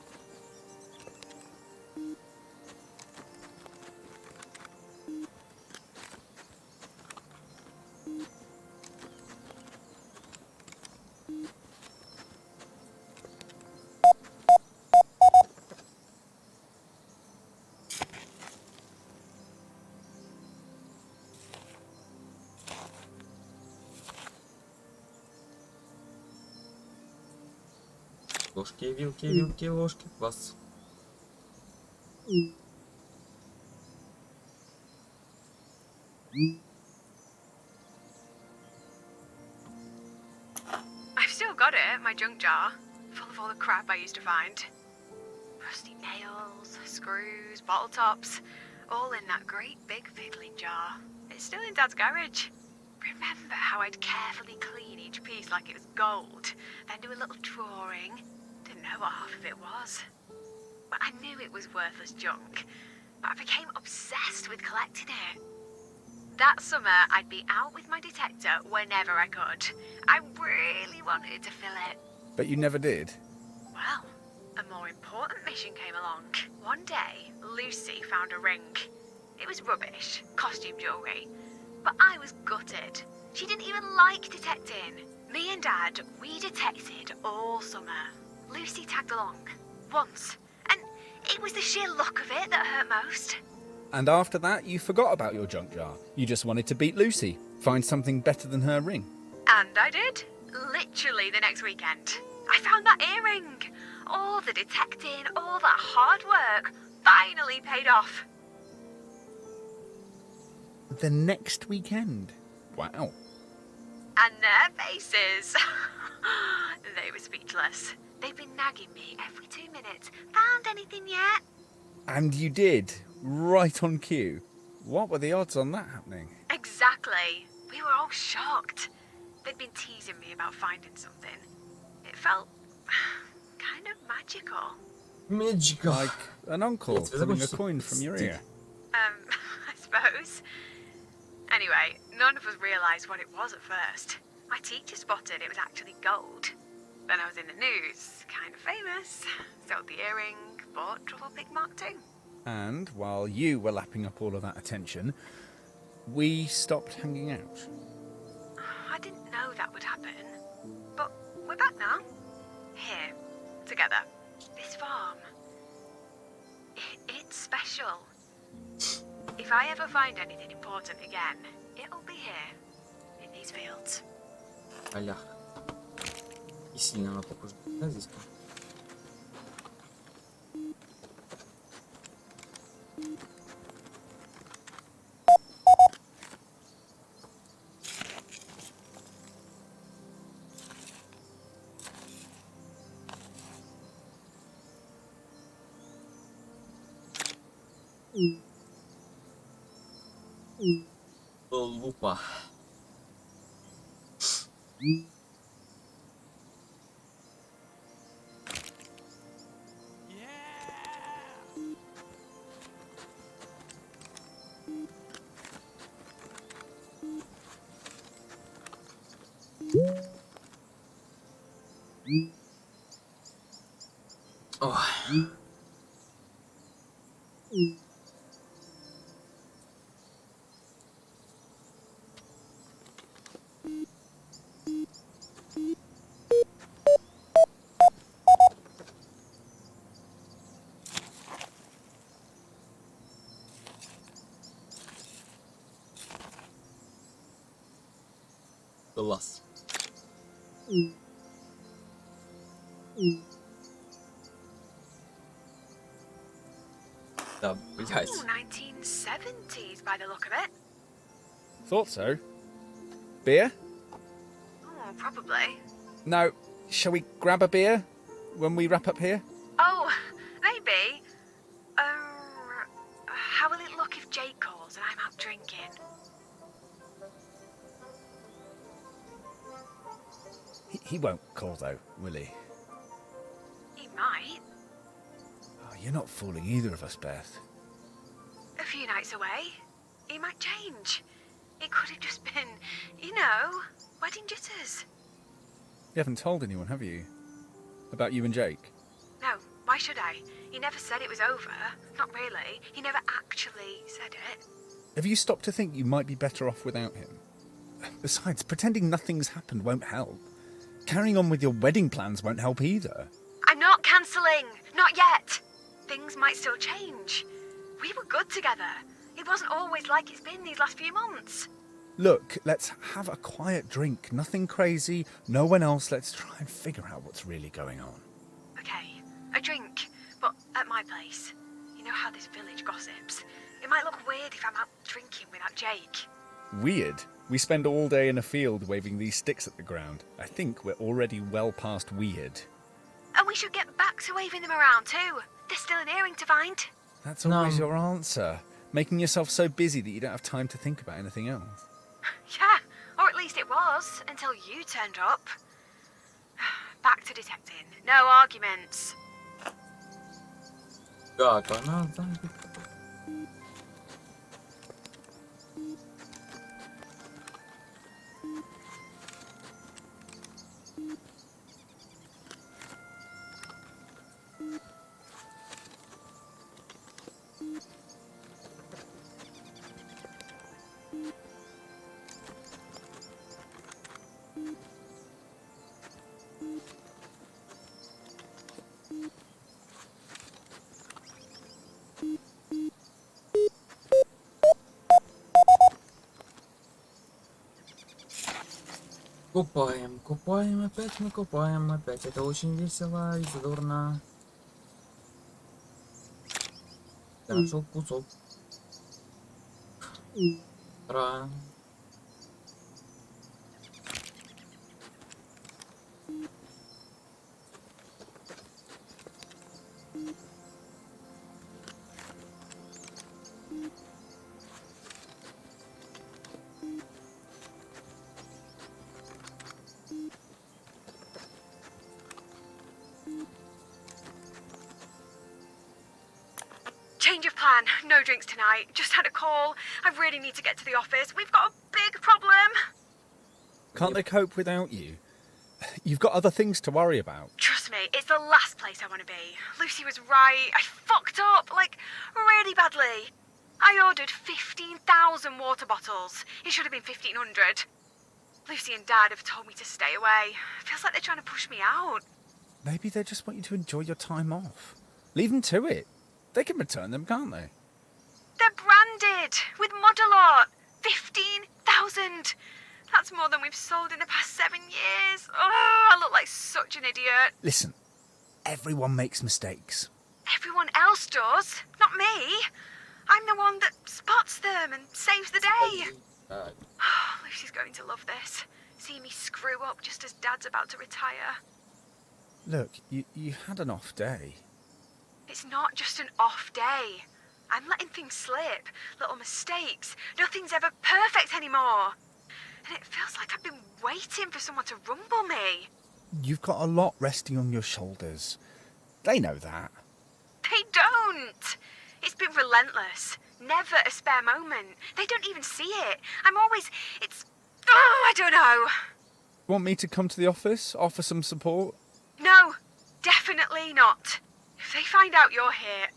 Ложки, вилки, ложки. Класс. I've still got it, my junk jar, full of all the crap I used to find. Rusty nails, screws, bottle tops, all in that great big fiddling jar. It's still in Dad's garage. Remember how I'd carefully clean each piece like it was gold, then do a little drawing? Didn't know what half of it was. But I knew it was worthless junk, but I became obsessed with collecting it. That summer, I'd be out with my detector whenever I could. I really wanted to fill it. But you never did. Well, a more important mission came along. One day, Lucy found a ring. It was rubbish, costume jewellery, but I was gutted. She didn't even like detecting. Me and Dad, we detected all summer. Lucy tagged along, once, and it was the sheer look of it that hurt most. And after that, you forgot about your junk jar. You just wanted to beat Lucy, find something better than her ring. And I did. Literally the next weekend. I found that earring. All the detecting, all that hard work, finally paid off. The next weekend? Wow. And their faces. They were speechless. They've been nagging me every 2 minutes. Found anything yet? And you did, right on cue. What were the odds on that happening? Exactly. We were all shocked. They'd been teasing me about finding something. It felt kind of magical. Magical. Like an uncle Yes, pulling a that's coin from your ear. I suppose. Anyway, none of us realised what it was at first. My teacher spotted it was actually gold. Then I was in the news, kind of famous. Sold the earring, bought Trufflepig Mark II. And while you were lapping up all of that attention, we stopped hanging out. I didn't know that would happen. But we're back now. Here, together. This farm, it's special. If I ever find anything important again, it'll be here, in these fields. Алях. И сильно она похожа. Да, здесь? Лупа. Ой. Класс. Да, блядь. Ooh, 1970s by the look of it. Thought so. Beer? Oh, probably. No. Shall we grab a beer when we wrap up here? Oh, maybe. How will it look if Jake calls and I'm out drinking? He won't call though, will he? He might. Oh, you're not fooling either of us, Beth. A few nights away, he might change. It could have just been, wedding jitters. You haven't told anyone, have you? About you and Jake? No, why should I? He never said it was over. Not really. He never actually said it. Have you stopped to think you might be better off without him? Besides, pretending nothing's happened won't help. Carrying on with your wedding plans won't help either. I'm not cancelling. Not yet. Things might still change. We were good together. It wasn't always like it's been these last few months. Look, let's have a quiet drink. Nothing crazy. No one else. Let's try and figure out what's really going on. Okay, a drink, but at my place. You know how this village gossips. It might look weird if I'm out drinking without Jake. Weird. We spend all day in a field waving these sticks at the ground. I think we're already well past weird. And we should get back to waving them around too. There's still an earring to find. That's always your answer. Making yourself so busy that you don't have time to think about anything else. Yeah, or at least it was, until you turned up. Back to detecting. No arguments. Как она там? Купаем, купаем, опять мы купаем, опять. Это очень весело и задорно. Я нашел кусок. Ура. Change of plan. No drinks tonight. Just had a call. I really need to get to the office. We've got a big problem. Can't they cope without you? You've got other things to worry about. Trust me, it's the last place I want to be. Lucy was right. I fucked up, really badly. I ordered 15,000 water bottles. It should have been 1,500. Lucy and Dad have told me to stay away. Feels like they're trying to push me out. Maybe they just want you to enjoy your time off. Leave them to it. They can return them, can't they? They're branded with model art. 15,000. That's more than we've sold in the past 7 years. Oh, I look like such an idiot. Listen, everyone makes mistakes. Everyone else does, not me. I'm the one that spots them and saves the day. Lucy's going to love this. See me screw up just as Dad's about to retire. Look, you had an off day. It's not just an off day. I'm letting things slip, little mistakes. Nothing's ever perfect anymore. And it feels like I've been waiting for someone to rumble me. You've got a lot resting on your shoulders. They know that. They don't. It's been relentless. Never a spare moment. They don't even see it. I'm always... I don't know. Want me to come to the office, offer some support? No, definitely not. If they find out you're here,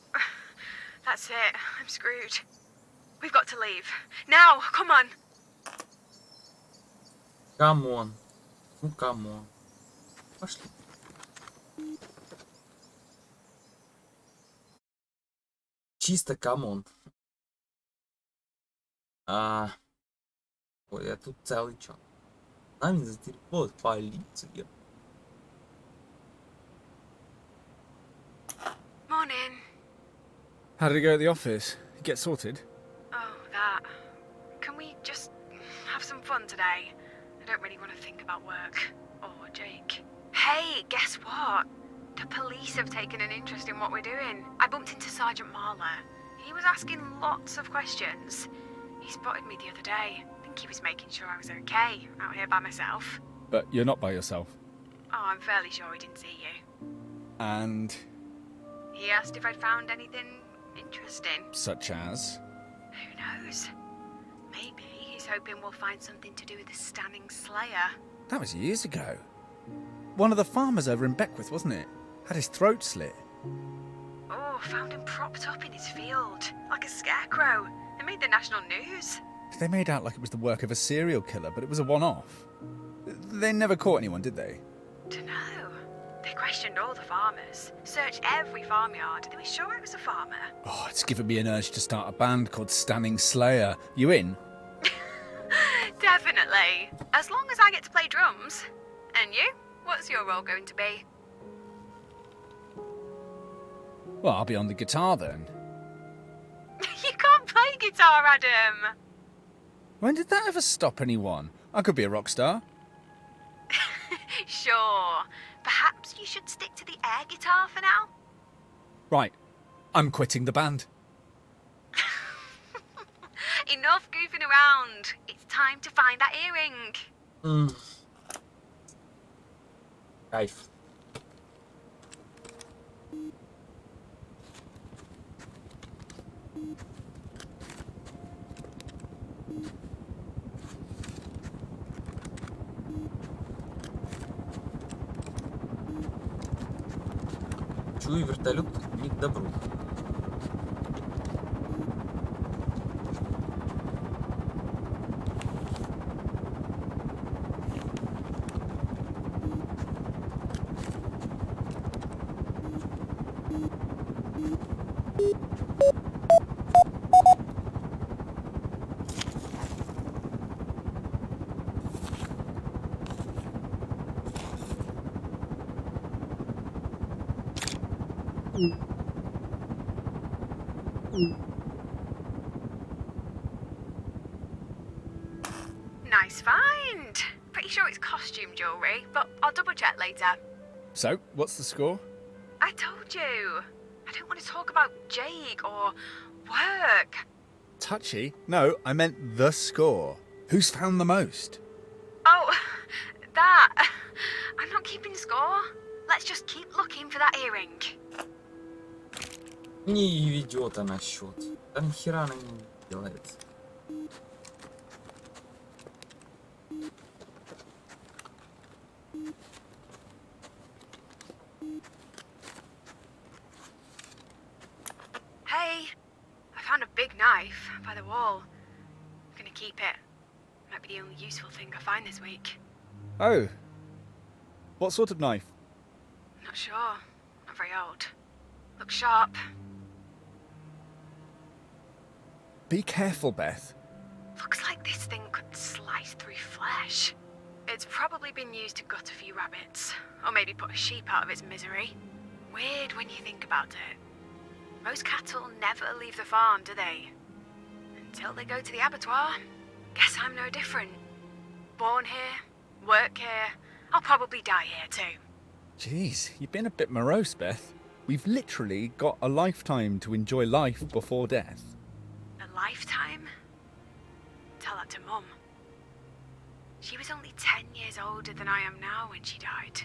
that's it. I'm screwed. We've got to leave. Now, come on. Камон. Ну, камон. Пошли. Чисто камон. Ой, я тут целый час. Нами затерпелась полиция. Morning. How did it go at the office? Get sorted? Oh, that. Can we just have some fun today? I don't really want to think about work. Or Jake. Hey, guess what? The police have taken an interest in what we're doing. I bumped into Sergeant Marler. He was asking lots of questions. He spotted me the other day. I think he was making sure I was okay, out here by myself. But you're not by yourself. Oh, I'm fairly sure he didn't see you. And He asked if I'd found anything interesting. such as? Who knows? Maybe he's hoping we'll find something to do with the Standing Slayer. That was years ago. One of the farmers over in Beckwith, wasn't it? Had his throat slit. Oh, found him propped up in his field, like a scarecrow. It made the national news. They made out like it was the work of a serial killer, but it was a one-off. They never caught anyone, did they? Dunno. They questioned all the farmers, searched every farmyard. They were sure it was a farmer. Oh, it's given me an urge to start a band called Standing Slayer. You in? Definitely. As long as I get to play drums. And you? What's your role going to be? Well, I'll be on the guitar then. You can't play guitar, Adam. When did that ever stop anyone? I could be a rock star. Sure. Perhaps you should stick to the air guitar for now? Right, I'm quitting the band. Enough goofing around. It's time to find that earring. Кайф. Чую, вертолет не к добру. Nice find. Pretty sure it's costume jewellery, but I'll double check later. So, what's the score? I told you. I don't want to talk about Jake or work. Touchy? No, I meant the score. Who's found the most? Oh, that. I'm not keeping score. Let's just keep looking for that earring. Не ведет она счет. Да нахера она не делает. Hey, I found a big knife by the wall. I'm gonna keep it. Might be the only useful thing I find this week. Oh. What sort of knife? Not sure. Not very old. Looks sharp. Be careful, Beth. Looks like this thing could slice through flesh. It's probably been used to gut a few rabbits, or maybe put a sheep out of its misery. Weird when you think about it. Most cattle never leave the farm, do they? Until they go to the abattoir. Guess I'm no different. Born here, work here, I'll probably die here too. Jeez, you've been a bit morose, Beth. We've literally got a lifetime to enjoy life before death. A lifetime? Tell that to Mum. She was only 10 years older than I am now when she died.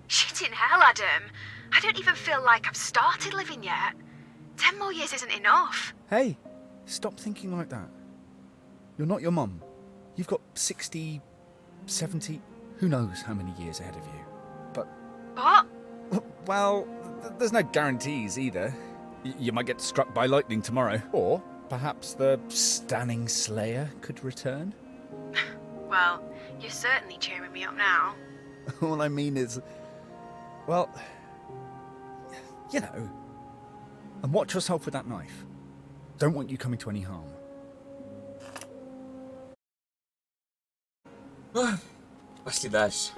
Shit in hell, Adam. I don't even feel like I've started living yet. 10 more years isn't enough. Hey, stop thinking like that. You're not your mum. You've got 60, 70, who knows how many years ahead of you. But, What? well, there's no guarantees either. You might get struck by lightning tomorrow. Or perhaps the stunning Slayer could return. Well, you're certainly cheering me up now. All I mean is, well, you know, and watch yourself with that knife. Don't want you coming to any harm. Пошли дальше.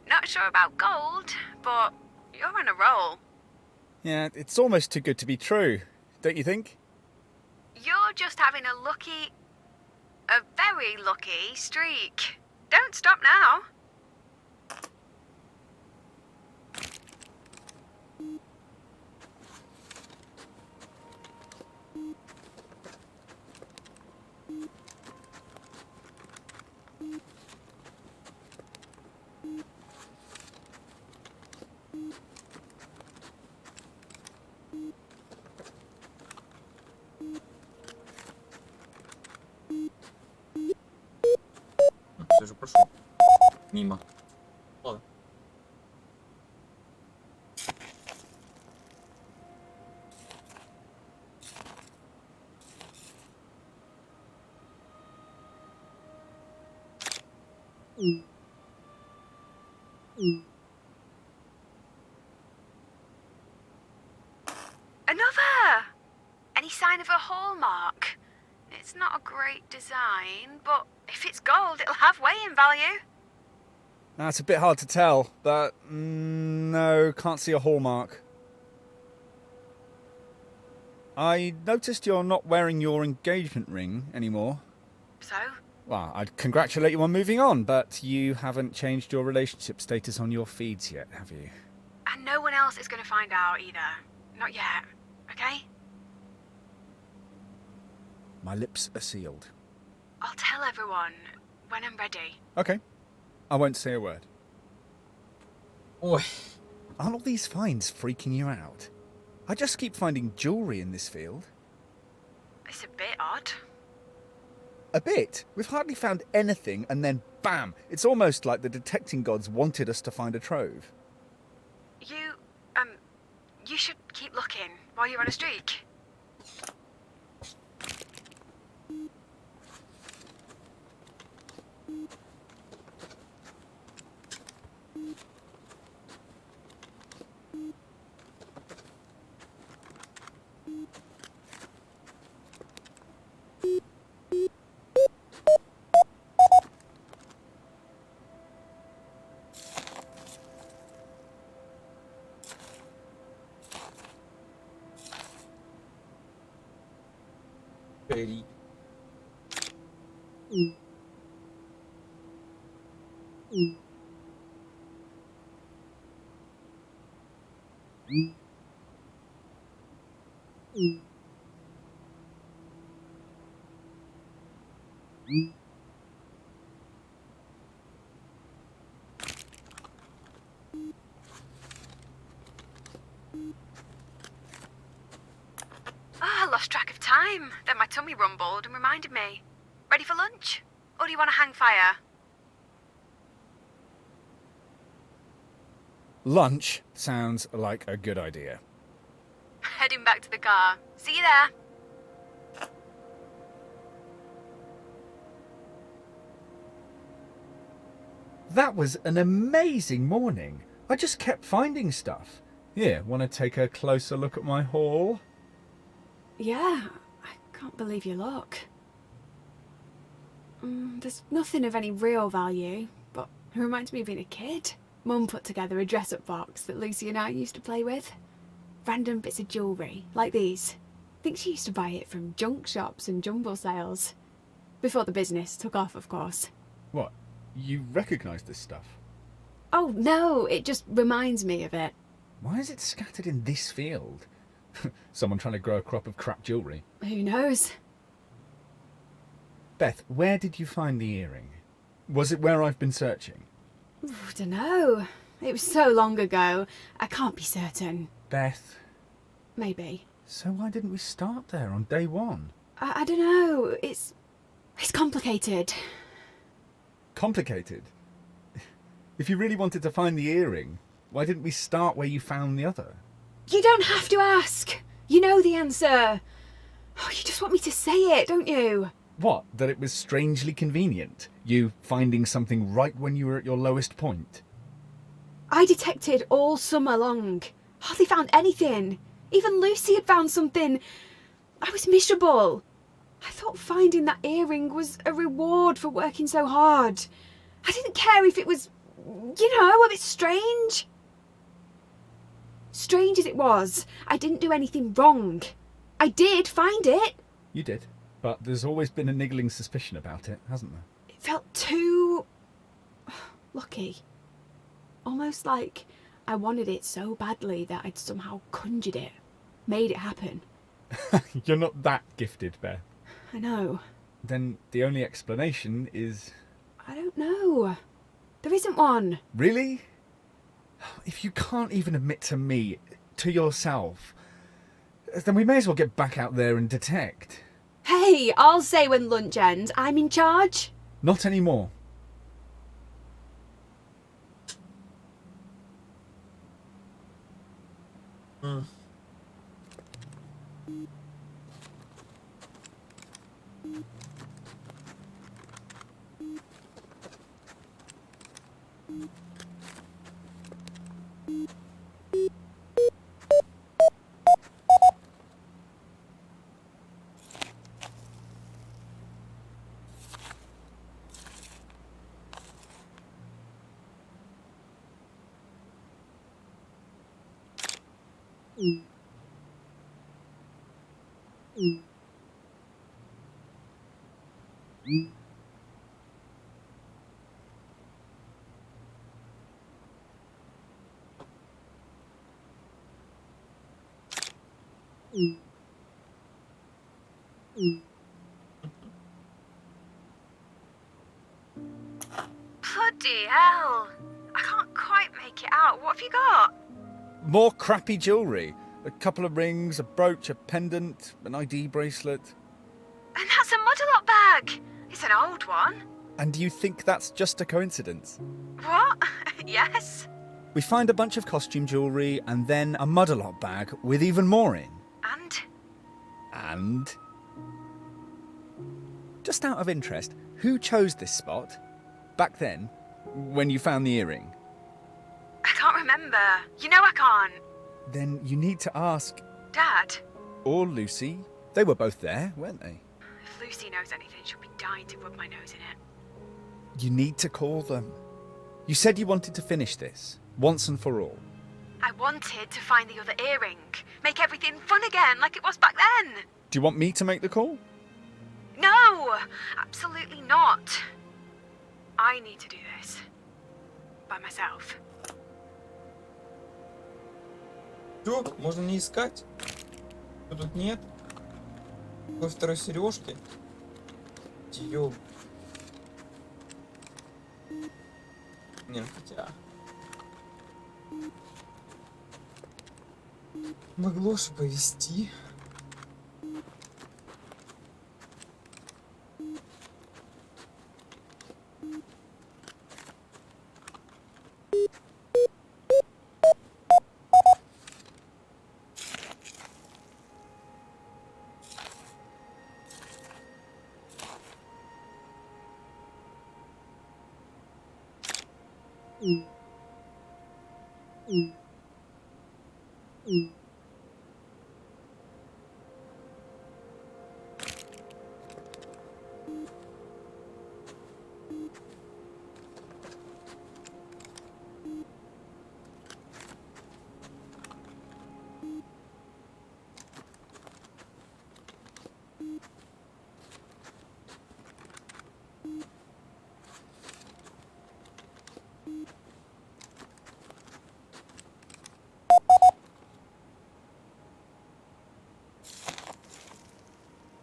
Not sure about gold, but you're on a roll. Yeah, it's almost too good to be true, don't you think? You're just having a very lucky streak. Don't stop now. Все же прошел. Мимо. Ладно. Another! Any sign of a hallmark? It's not a great design, but if it's gold, it'll have weighing value. That's a bit hard to tell, but no, can't see a hallmark. I noticed you're not wearing your engagement ring anymore. So? Well, I'd congratulate you on moving on, but you haven't changed your relationship status on your feeds yet, have you? And no one else is going to find out either. Not yet, okay? My lips are sealed. I'll tell everyone when I'm ready. Okay, I won't say a word. Ой. Aren't all these finds freaking you out? I just keep finding jewellery in this field. It's a bit odd. A bit. We've hardly found anything, and then bam! It's almost like the detecting gods wanted us to find a trove. You should keep looking while you're on a streak. Пери. I lost track of time. Then my tummy rumbled and reminded me. Ready for lunch? Or do you want to hang fire? Lunch sounds like a good idea. Heading back to the car. See you there. That was an amazing morning. I just kept finding stuff. Here, want to take a closer look at my haul? Yeah, I can't believe your luck. There's nothing of any real value, but it reminds me of being a kid. Mum put together a dress-up box that Lucy and I used to play with. Random bits of jewellery, like these. I think she used to buy it from junk shops and jumble sales. Before the business took off, of course. What? You recognise this stuff? Oh, no, it just reminds me of it. Why is it scattered in this field? Someone trying to grow a crop of crap jewellery. Who knows? Beth, where did you find the earring? Was it where I've been searching? I don't know. It was so long ago. I can't be certain. Beth. Maybe. So why didn't we start there on day one? I don't know. It's complicated. Complicated? If you really wanted to find the earring, why didn't we start where you found the other? You don't have to ask. You know the answer. Oh, you just want me to say it, don't you? What? That it was strangely convenient? You finding something right when you were at your lowest point? I detected all summer long. Hardly found anything. Even Lucy had found something. I was miserable. I thought finding that earring was a reward for working so hard. I didn't care if it was, a bit strange. Strange as it was, I didn't do anything wrong. I did find it. You did. But there's always been a niggling suspicion about it, hasn't there? It felt too lucky. Almost like I wanted it so badly that I'd somehow conjured it, made it happen. You're not that gifted, Beth. I know. Then the only explanation is... I don't know. There isn't one. Really? If you can't even admit to me, to yourself, then we may as well get back out there and detect. Hey, I'll say when lunch ends, I'm in charge. Not anymore. Bloody hell. I can't quite make it out. What have you got? More crappy jewellery. A couple of rings, a brooch, a pendant, an ID bracelet. And that's a Muddalot bag. It's an old one. And do you think that's just a coincidence? What? Yes. We find a bunch of costume jewellery and then a Muddalot bag with even more in. And? And? Just out of interest, who chose this spot? Back then, when you found the earring? I can't remember. You know I can't. Then you need to ask... Dad? Or Lucy. They were both there, weren't they? If Lucy knows anything, she'll be dying to rub my nose in it. You need to call them. You said you wanted to finish this, once and for all. I wanted to find the other earring. Make everything fun again, like it was back then. Do you want me to make the call? No! Absolutely not. I need to do this. By myself. Чё? Можно не искать? Что тут нет? Какой второй сережки? Ёб. Не, хотя... Могло же повезти.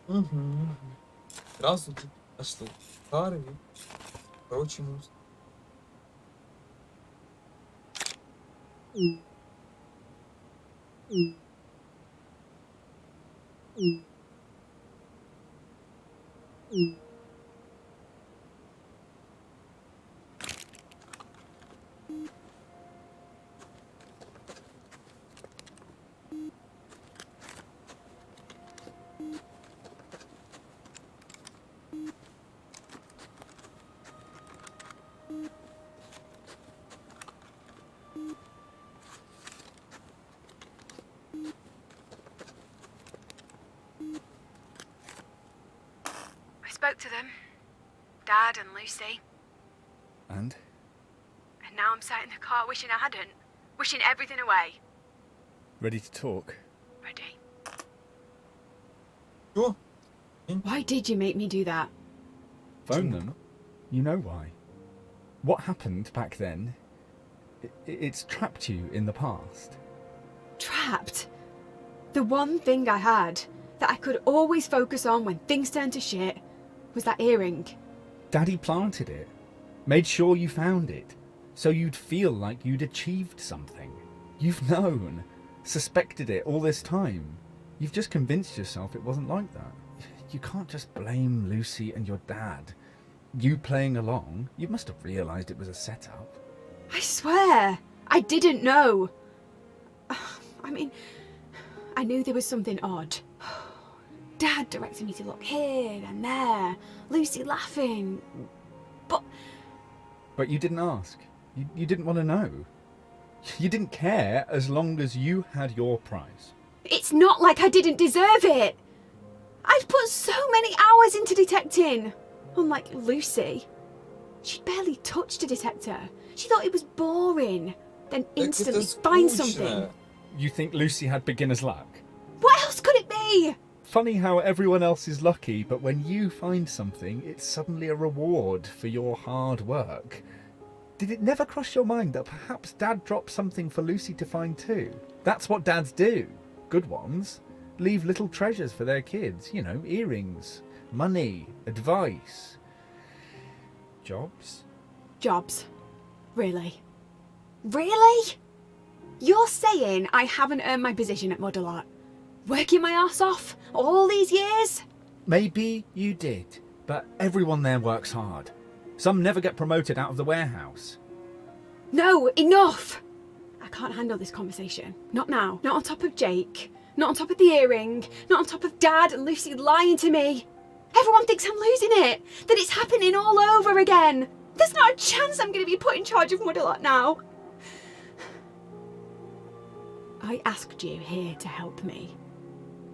Угу. Сразу тут пошло. Харви. Прочему. I spoke to them. Dad and Lucy. And? And now I'm sat in the car wishing I hadn't. Wishing everything away. Ready to talk? Ready. Что? Why did you make me do that? Phone them. You know why. What happened back then, it's trapped you in the past. Trapped? The one thing I had that I could always focus on when things turned to shit was that earring. Daddy planted it. Made sure you found it. So you'd feel like you'd achieved something. You've known. Suspected it all this time. You've just convinced yourself it wasn't like that. You can't just blame Lucy and your dad. You playing along, you must have realised it was a setup. I swear, I didn't know. I mean, I knew there was something odd. Dad directed me to look here and there, Lucy laughing. But you didn't ask. You didn't want to know. You didn't care as long as you had your prize. It's not like I didn't deserve it. I've put so many hours into detecting. Unlike Lucy, she'd barely touched a detector. She thought it was boring. Then instantly find something. You think Lucy had beginner's luck? What else could it be? Funny how everyone else is lucky, but when you find something, it's suddenly a reward for your hard work. Did it never cross your mind that perhaps Dad dropped something for Lucy to find too? That's what dads do. Good ones. Leave little treasures for their kids. You know, earrings, money, advice. Jobs? Jobs. Really? Really? You're saying I haven't earned my position at Modelot? Working my ass off all these years? Maybe you did, but everyone there works hard. Some never get promoted out of the warehouse. No, enough! I can't handle this conversation. Not now. Not on top of Jake. Not on top of the earring. Not on top of Dad and Lucy lying to me. Everyone thinks I'm losing it. That it's happening all over again. There's not a chance I'm going to be put in charge of Modelot now. I asked you here to help me.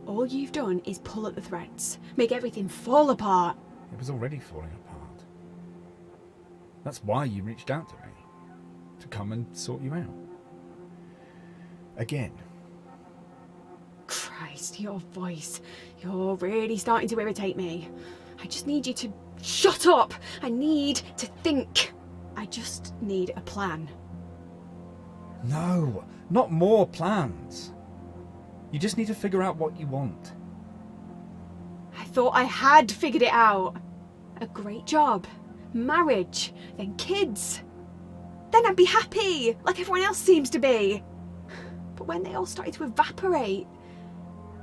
All you've done is pull at the threads. Make everything fall apart. It was already falling apart. That's why you reached out to me. To come and sort you out. Again. Christ, your voice. You're really starting to irritate me. I just need you to shut up. I need to think. I just need a plan. No, not more plans. You just need to figure out what you want. I thought I had figured it out. A great job, marriage, then kids. Then I'd be happy, like everyone else seems to be. But when they all started to evaporate,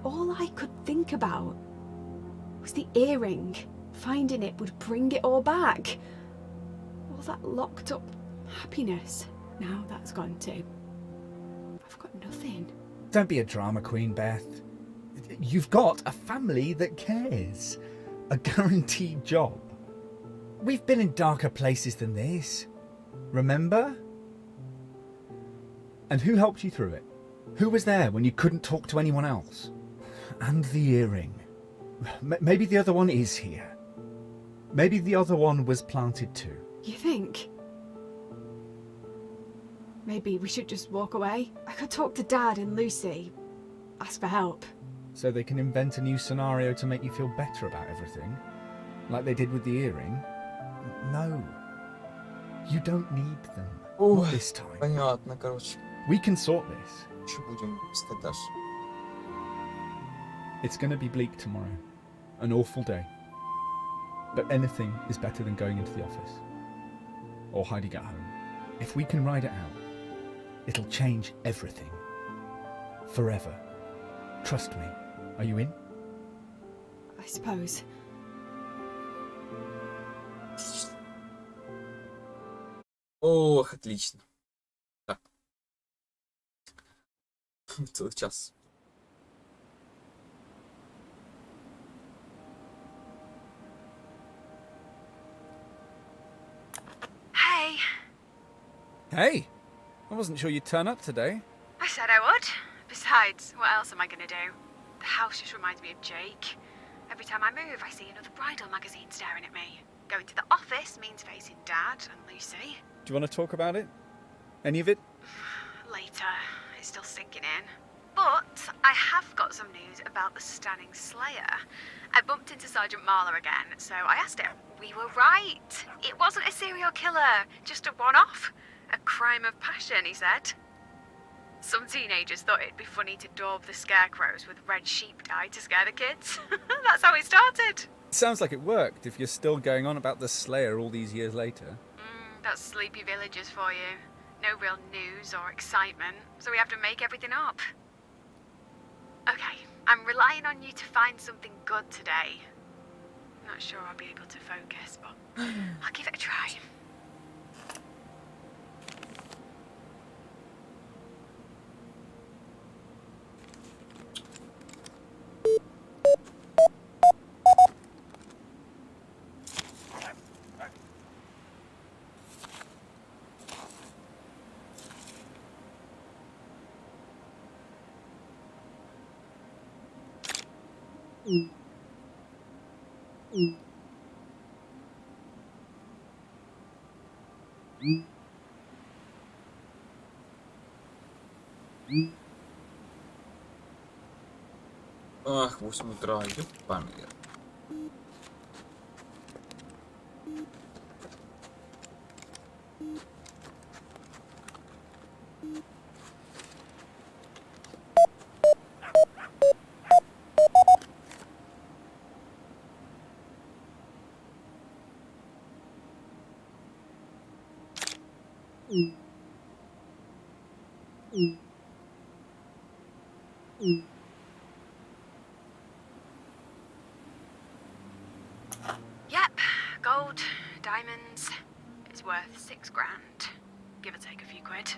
all I could think about was the earring. Finding it would bring it all back. All that locked up happiness, now that's gone too. I've got nothing. Don't be a drama queen, Beth. You've got a family that cares. A guaranteed job. We've been in darker places than this. Remember? And who helped you through it? Who was there when you couldn't talk to anyone else? And the earring. Maybe the other one is here. Maybe the other one was planted too. You think? Maybe we should just walk away? I could talk to Dad and Lucy. Ask for help. So they can invent a new scenario to make you feel better about everything? Like they did with the earring? No. You don't need them. Not this time. Понятно, короче. We can sort this. Еще будем искать дальше. It's going to be bleak tomorrow. An awful day. But anything is better than going into the office. Or hiding at home. If we can ride it out, it'll change everything. Forever. Trust me. Are you in? I suppose. Ох, отлично. Так. Целый час. Hey, Hey! I wasn't sure you'd turn up today. I said I would. Besides, what else am I gonna do? The house just reminds me of Jake. Every time I move, I see another bridal magazine staring at me. Going to the office means facing Dad and Lucy. Do you want to talk about it? Any of it? Later, it's still sinking in. But I have got some news about the stunning Slayer. I bumped into Sergeant Marler again, so I asked him. We were right. It wasn't a serial killer, just a one-off. A crime of passion, he said. Some teenagers thought it'd be funny to daub the scarecrows with red sheep dye to scare the kids. That's how it started. Sounds like it worked if you're still going on about the Slayer all these years later. That's sleepy villagers for you. No real news or excitement, so we have to make everything up. Okay, I'm relying on you to find something good today. Not sure I'll be able to focus, but I'll give it a try. Ах, 8 утра, ёпамия. Yep, gold, diamonds. It's worth $6 grand. Give or take a few quid.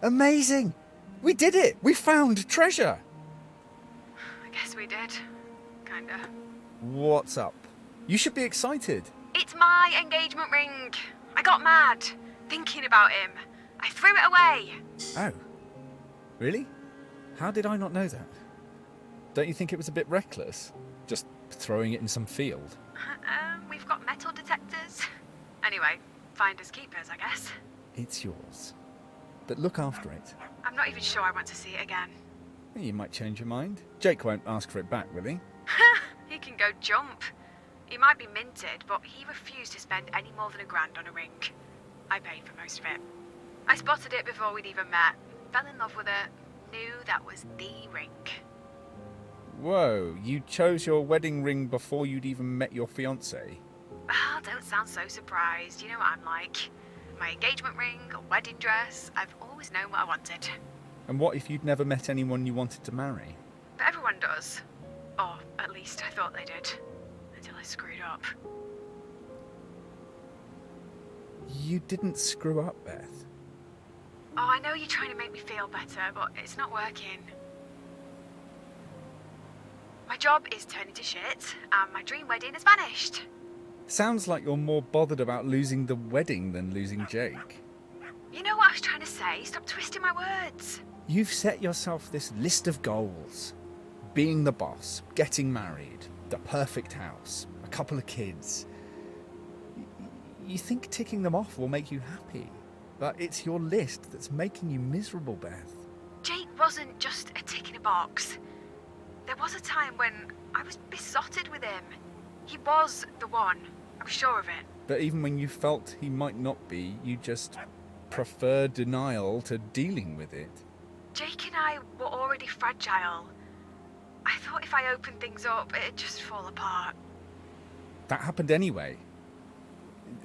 Amazing! We did it! We found treasure! I guess we did. Kinda. What's up? You should be excited. It's my engagement ring. I got mad, thinking about him. I threw it away. Oh. Really? How did I not know that? Don't you think it was a bit reckless? Just throwing it in some field? We've got metal detectors. Anyway, finders keepers, I guess. It's yours. But look after it. I'm not even sure I want to see it again. You might change your mind. Jake won't ask for it back, will he? He can go jump. He might be minted, but he refused to spend any more than $1 grand on a ring. I paid for most of it. I spotted it before we'd even met, fell in love with it, knew that was the ring. Whoa, you chose your wedding ring before you'd even met your fiancé? Ah, don't sound so surprised. You know what I'm like. my engagement ring or wedding dress. I've always known what I wanted. And what if you'd never met anyone you wanted to marry? But everyone does. Or at least I thought they did. Until I screwed up. You didn't screw up, Beth. Oh, I know you're trying to make me feel better, but it's not working. My job is turning to shit, and my dream wedding has vanished. Sounds like you're more bothered about losing the wedding than losing Jake. You know what I was trying to say? Stop twisting my words. You've set yourself this list of goals. Being the boss, getting married, the perfect house, a couple of kids. You think ticking them off will make you happy, but it's your list that's making you miserable, Beth. Jake wasn't just a tick in a box. There was a time when I was besotted with him. He was the one. I was sure of it. But even when you felt he might not be, you just prefer denial to dealing with it. Jake and I were already fragile. I thought if I opened things up, it'd just fall apart. That happened anyway.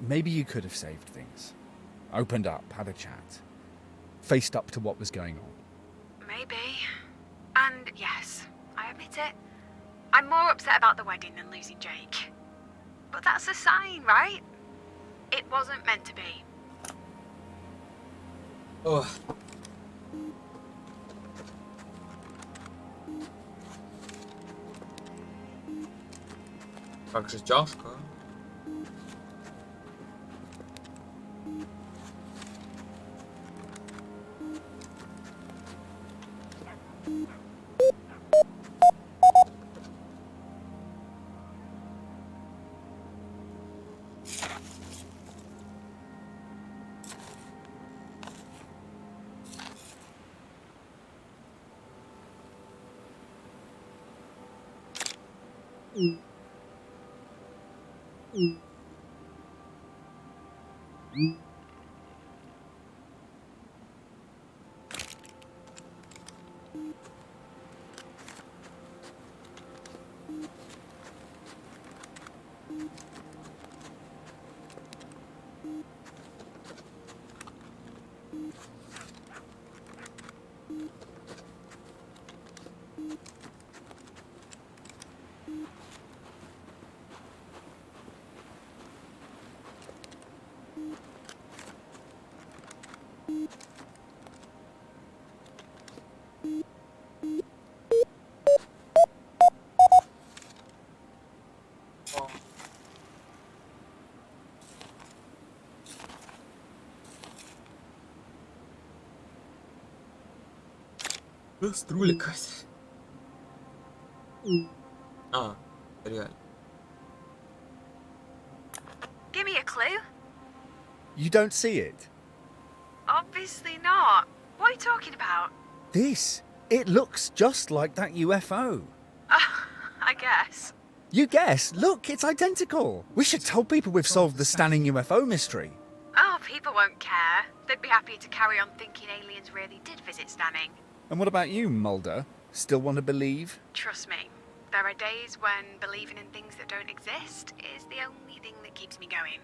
Maybe you could have saved things. Opened up, had a chat. Faced up to what was going on. Maybe. And yes, I admit it. I'm more upset about the wedding than losing Jake. But that's a sign, right? It wasn't meant to be. Ох. Как же тяжко. Струли какая-то. А, реально. Give me a clue? You don't see it? Obviously not. What are you talking about? This. It looks just like that UFO. I guess. You guess. Look, it's identical. We should tell people we've solved the stunning UFO mystery. Oh, people won't care. They'd be happy to carry on thinking aliens really did visit Stanning. And what about you, Mulder? Still want to believe? Trust me, there are days when believing in things that don't exist is the only thing that keeps me going.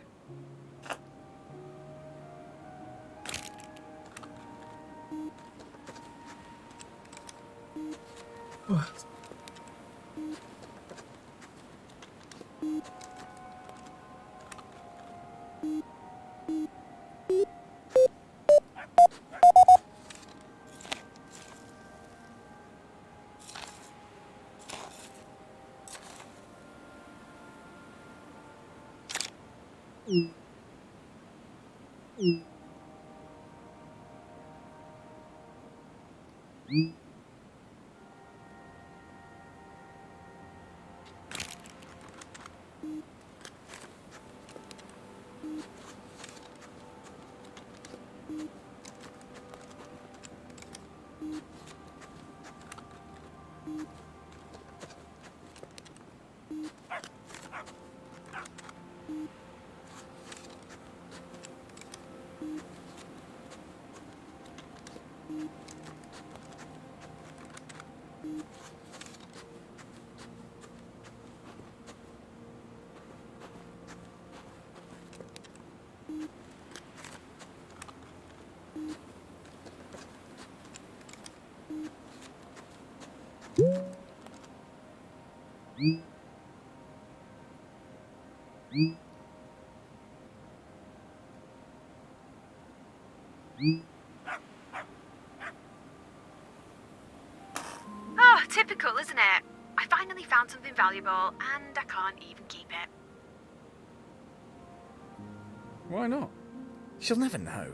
Oh, typical, isn't it? I finally found something valuable and I can't even keep it. Why not? She'll never know.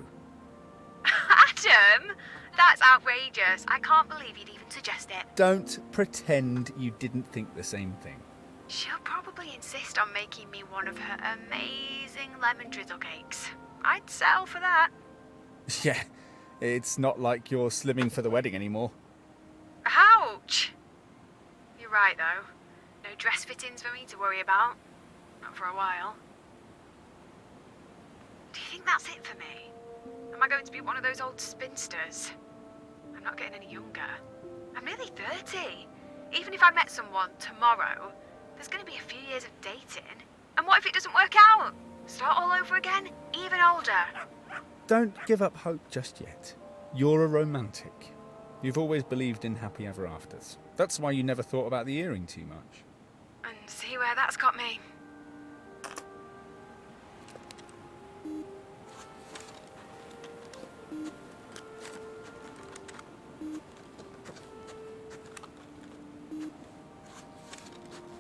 Adam! That's outrageous. I can't believe you'd even suggest it. Don't pretend you didn't think the same thing. She'll probably insist on making me one of her amazing lemon drizzle cakes. I'd sell for that. Yeah, it's not like you're slimming for the wedding anymore. Ouch! You're right, though. No dress fittings for me to worry about. Not for a while. Do you think that's it for me? Am I going to be one of those old spinsters? I'm not getting any younger. I'm nearly 30. Even if I met someone tomorrow, there's going to be a few years of dating. And what if it doesn't work out? Start all over again? Even older? Don't give up hope just yet. You're a romantic. You've always believed in happy ever afters. That's why you never thought about the earring too much. And see where that's got me.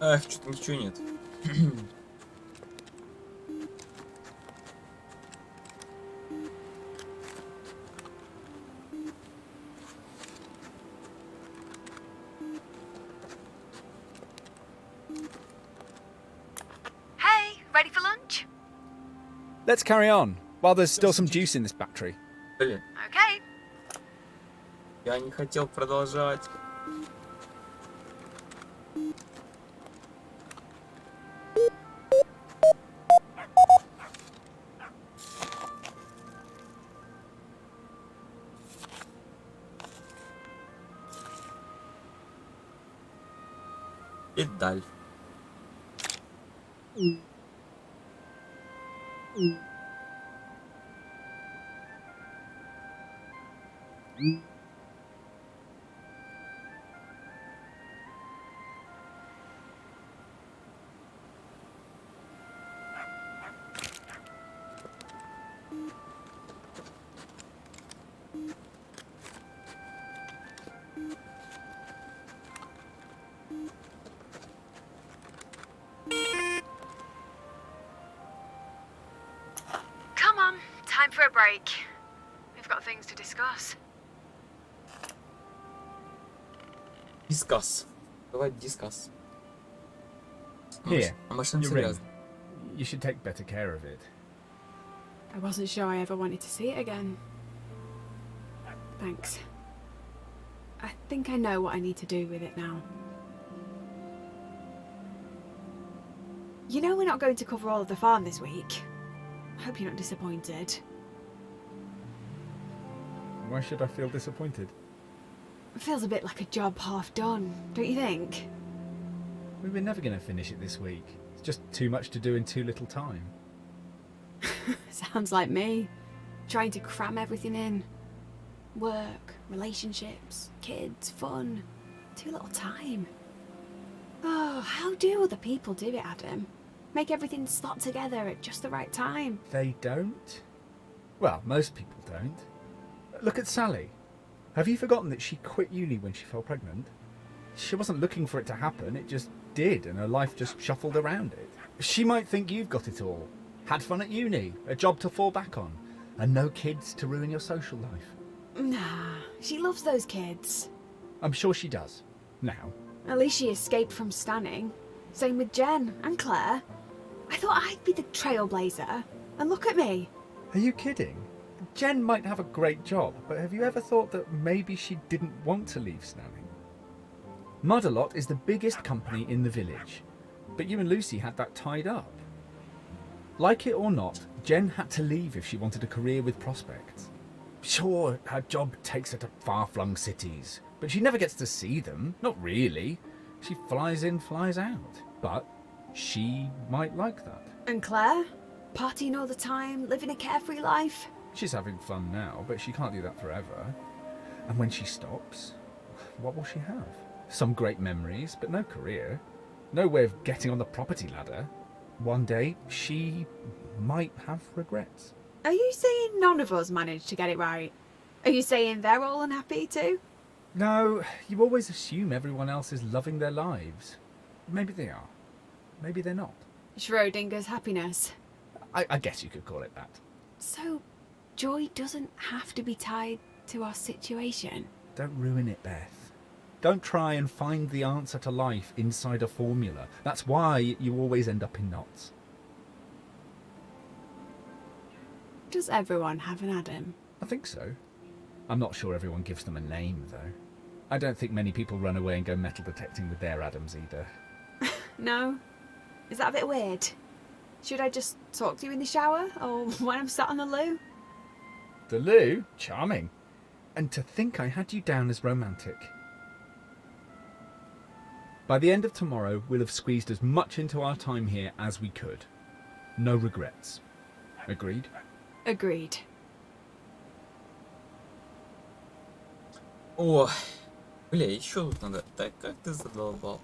Эх, что-то ничего нет. Hey, ready for lunch? Let's carry on, while there's still some juice in this battery. Блин, Okay. я не хотел продолжать. И даль. Come on, time for a break. We've got things to discuss. Дискас. Давай дискас. Here, А машина your ring. серьезно. You should take better care of it. I wasn't sure I ever wanted to see it again. Thanks. I think I know what I need to do with it now. You know we're not going to cover all of the farm this week. I hope you're not disappointed. Why should I feel disappointed? It feels a bit like a job half done, don't you think? We were never going to finish it this week. It's just too much to do in too little time. Sounds like me. Trying to cram everything in. Work, relationships, kids, fun. Too little time. Oh, how do other people do it, Adam? Make everything slot together at just the right time. They don't? Well, most people don't. Look at Sally. Have you forgotten that she quit uni when she fell pregnant? She wasn't looking for it to happen, it just did, and her life just shuffled around it. She might think you've got it all. Had fun at uni, a job to fall back on, and no kids to ruin your social life. Nah, she loves those kids. I'm sure she does. Now. At least she escaped from Stanning. Same with Jen and Claire. I thought I'd be the trailblazer, and look at me. Are you kidding? Jen might have a great job, but have you ever thought that maybe she didn't want to leave Stanning? Mud-a-Lot is the biggest company in the village, but you and Lucy had that tied up. Like it or not, Jen had to leave if she wanted a career with prospects. Sure, her job takes her to far-flung cities, but she never gets to see them. Not really. She flies in, flies out. But she might like that. And Claire? Partying all the time, living a carefree life? She's having fun now, but she can't do that forever. And when she stops, what will she have? Some great memories, but no career. No way of getting on the property ladder. One day, she might have regrets. Are you saying none of us managed to get it right? Are you saying they're all unhappy too? No, you always assume everyone else is loving their lives. Maybe they are. Maybe they're not. Schrodinger's happiness. I guess you could call it that. So, joy doesn't have to be tied to our situation. Don't ruin it, Beth. Don't try and find the answer to life inside a formula. That's why you always end up in knots. Does everyone have an Adam? I think so. I'm not sure everyone gives them a name, though. I don't think many people run away and go metal detecting with their Adams either. No? Is that a bit weird? Should I just talk to you in the shower, or when I'm sat on the loo? The loo? Charming. And to think I had you down as romantic. By the end of tomorrow, we'll have squeezed as much into our time here as we could. No regrets. Agreed? Agreed. О, бля, еще тут надо. Так как ты задолбал?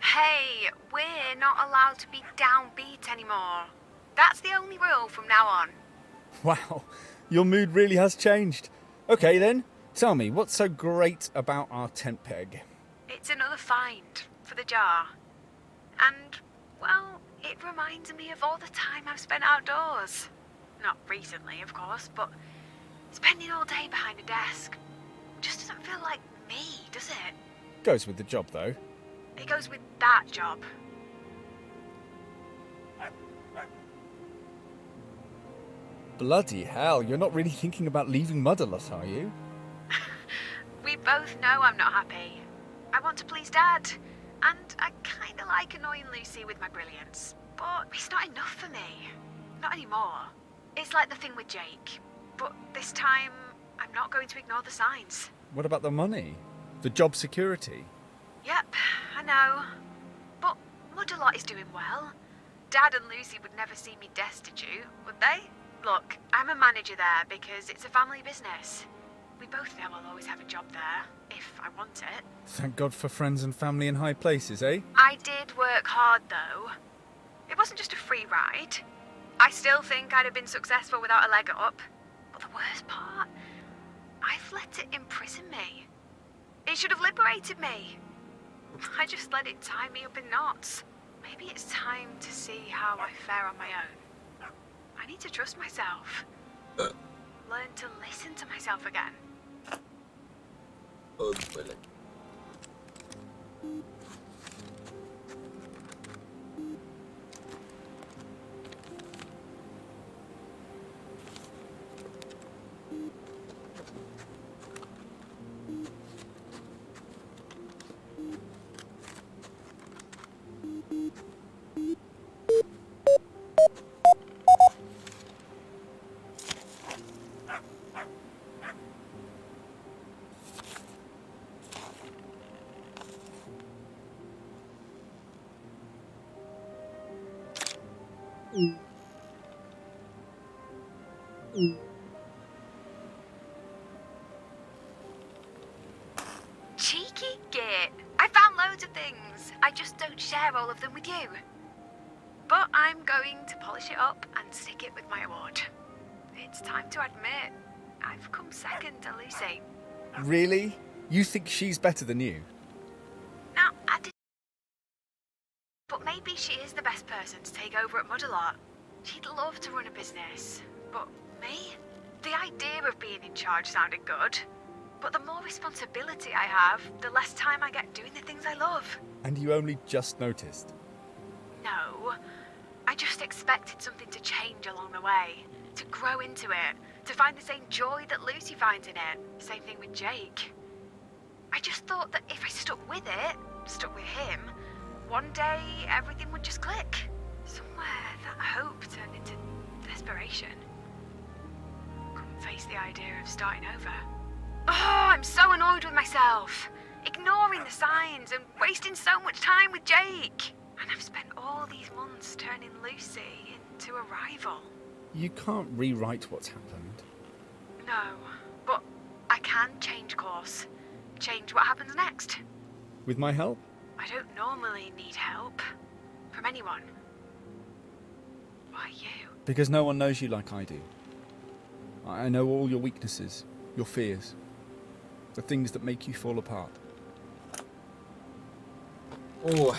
Hey, we're not allowed to be downbeat anymore. That's the only rule from now on. Wow, your mood really has changed. Okay then, tell me, what's so great about our tent peg? It's another find for the jar. And, well, it reminds me of all the time I've spent outdoors. Not recently, of course, but spending all day behind a desk just doesn't feel like me, does it? Goes with the job though. It goes with that job. Bloody hell, you're not really thinking about leaving Motherless, are you? We both know I'm not happy. I want to please Dad, and I kind of like annoying Lucy with my brilliance. But it's not enough for me. Not anymore. It's like the thing with Jake. But this time, I'm not going to ignore the signs. What about the money? The job security? Yep, I know. But Mudalot is doing well. Dad and Lucy would never see me destitute, would they? Look, I'm a manager there because it's a family business. We both know I'll always have a job there, if I want it. Thank God for friends and family in high places, eh? I did work hard, though. It wasn't just a free ride. I still think I'd have been successful without a leg up. But the worst part, I've let it imprison me. It should have liberated me. I just let it tie me up in knots. Maybe it's time to see how I fare on my own. I need to trust myself. Learn to listen to myself again. О, блядь. Cheeky git. I found loads of things. I just don't share all of them with you. But I'm going to polish it up and stick it with my award. It's time to admit, I've come second to Lucy. Really? You think she's better than you? Now, I did. But maybe she is the best person to take over at Mudalot. She'd love to run a business. But me? The idea of being in charge sounded good. But the more responsibility I have, the less time I get doing the things I love. And you only just noticed? No. I just expected something to change along the way. To grow into it. To find the same joy that Lucy finds in it. Same thing with Jake. I just thought that if I stuck with it, stuck with him, one day everything would just click. Somewhere that hope turned into desperation. Couldn't face the idea of starting over. Oh, I'm so annoyed with myself. Ignoring the signs and wasting so much time with Jake. And I've spent all these months turning Lucy into a rival. You can't rewrite what's happened. No, but I can change course. Change what happens next. With my help? I don't normally need help. From anyone. Why you? Because no one knows you like I do. I know all your weaknesses, your fears, the things that make you fall apart. Ой.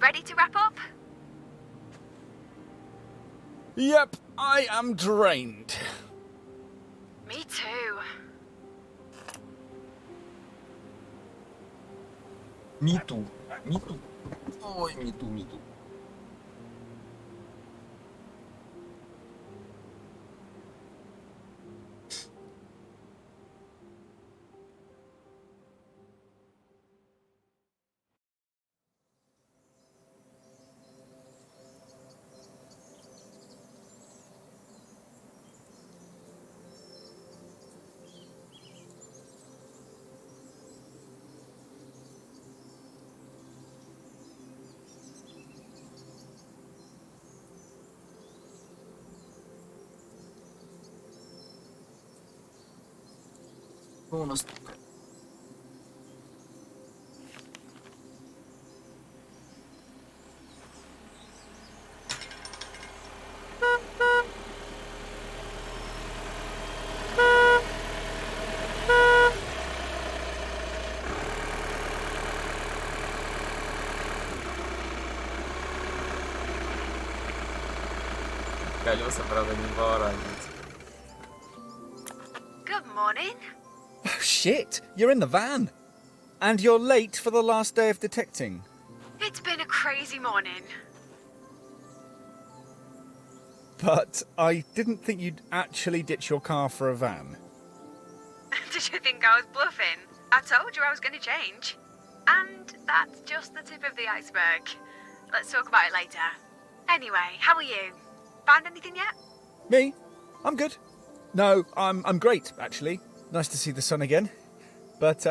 Ready to wrap up? Yep, I am drained. Me too. Me too. Me too. Ой, me too, me too. Что у нас тут? Колеса, правда, не поворачиваются. Good morning. Oh, shit! You're in the van! And you're late for the last day of detecting. It's been a crazy morning. But I didn't think you'd actually ditch your car for a van. Did you think I was bluffing? I told you I was going to change. And that's just the tip of the iceberg. Let's talk about it later. Anyway, how are you? Found anything yet? Me? I'm good. No, I'm great, actually. Nice to see the sun again. But,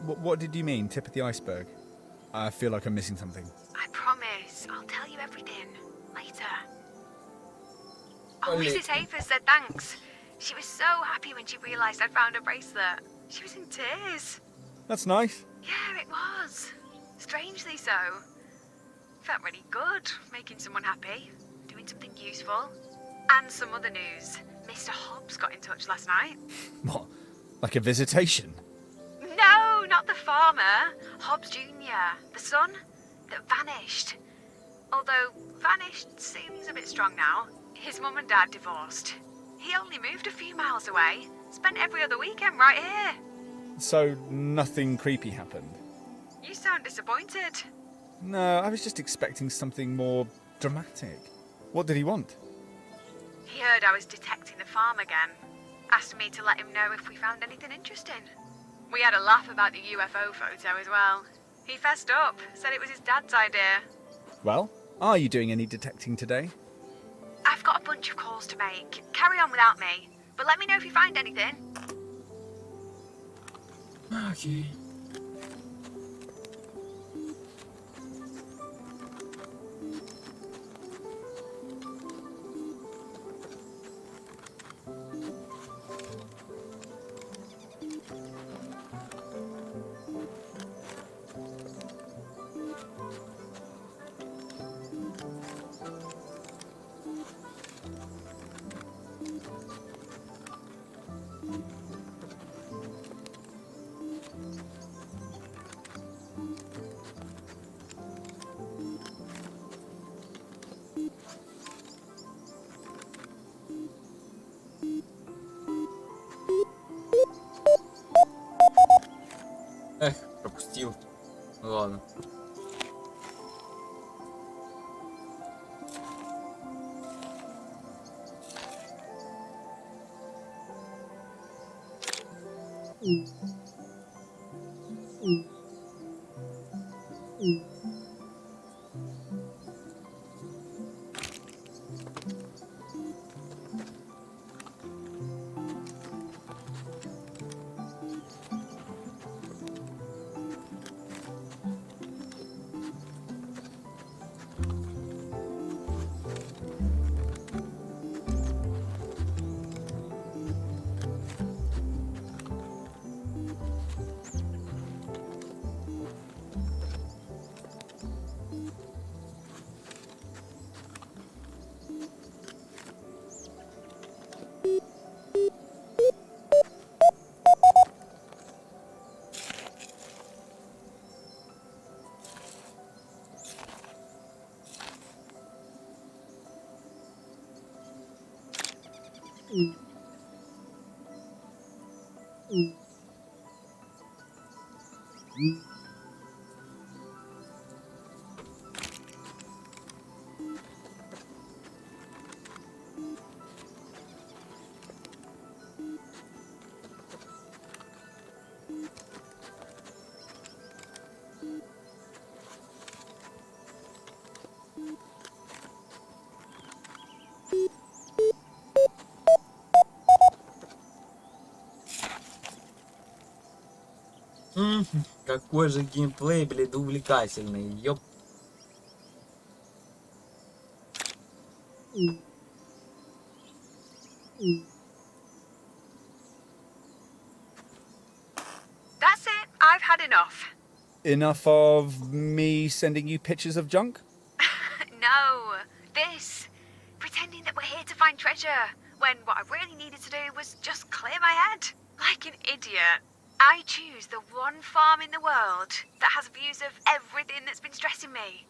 what did you mean, tip of the iceberg? I feel like I'm missing something. I promise. I'll tell you everything later. Oh, Only- Mrs. Hafer said thanks. She was so happy when she realised I'd found a bracelet. She was in tears. That's nice. Yeah, it was. Strangely so. Felt really good, making someone happy, doing something useful. And some other news. Mr. Hobbs got in touch last night. What? Like a visitation? No, not the farmer. Hobbs Jr., the son that vanished. Although vanished seems a bit strong now. His mum and dad divorced. He only moved a few miles away. Spent every other weekend right here. So nothing creepy happened? You sound disappointed. No, I was just expecting something more dramatic. What did he want? He heard I was detecting the farm again. Asked me to let him know if we found anything interesting. We had a laugh about the UFO photo as well. He fessed up, said it was his dad's idea. Well, are you doing any detecting today? I've got a bunch of calls to make. Carry on without me. But let me know if you find anything. Окей. Эх, пропустил. Ну ладно. Какой же геймплей, блин, увлекательный, ёп. That's it. I've had enough. Enough of me sending you pictures of junk? No. This. Pretending that we're here to find treasure, when what I really needed to do was just clear my head. Like an idiot. I choose the one farm in the world that has views of everything that's been stressing me.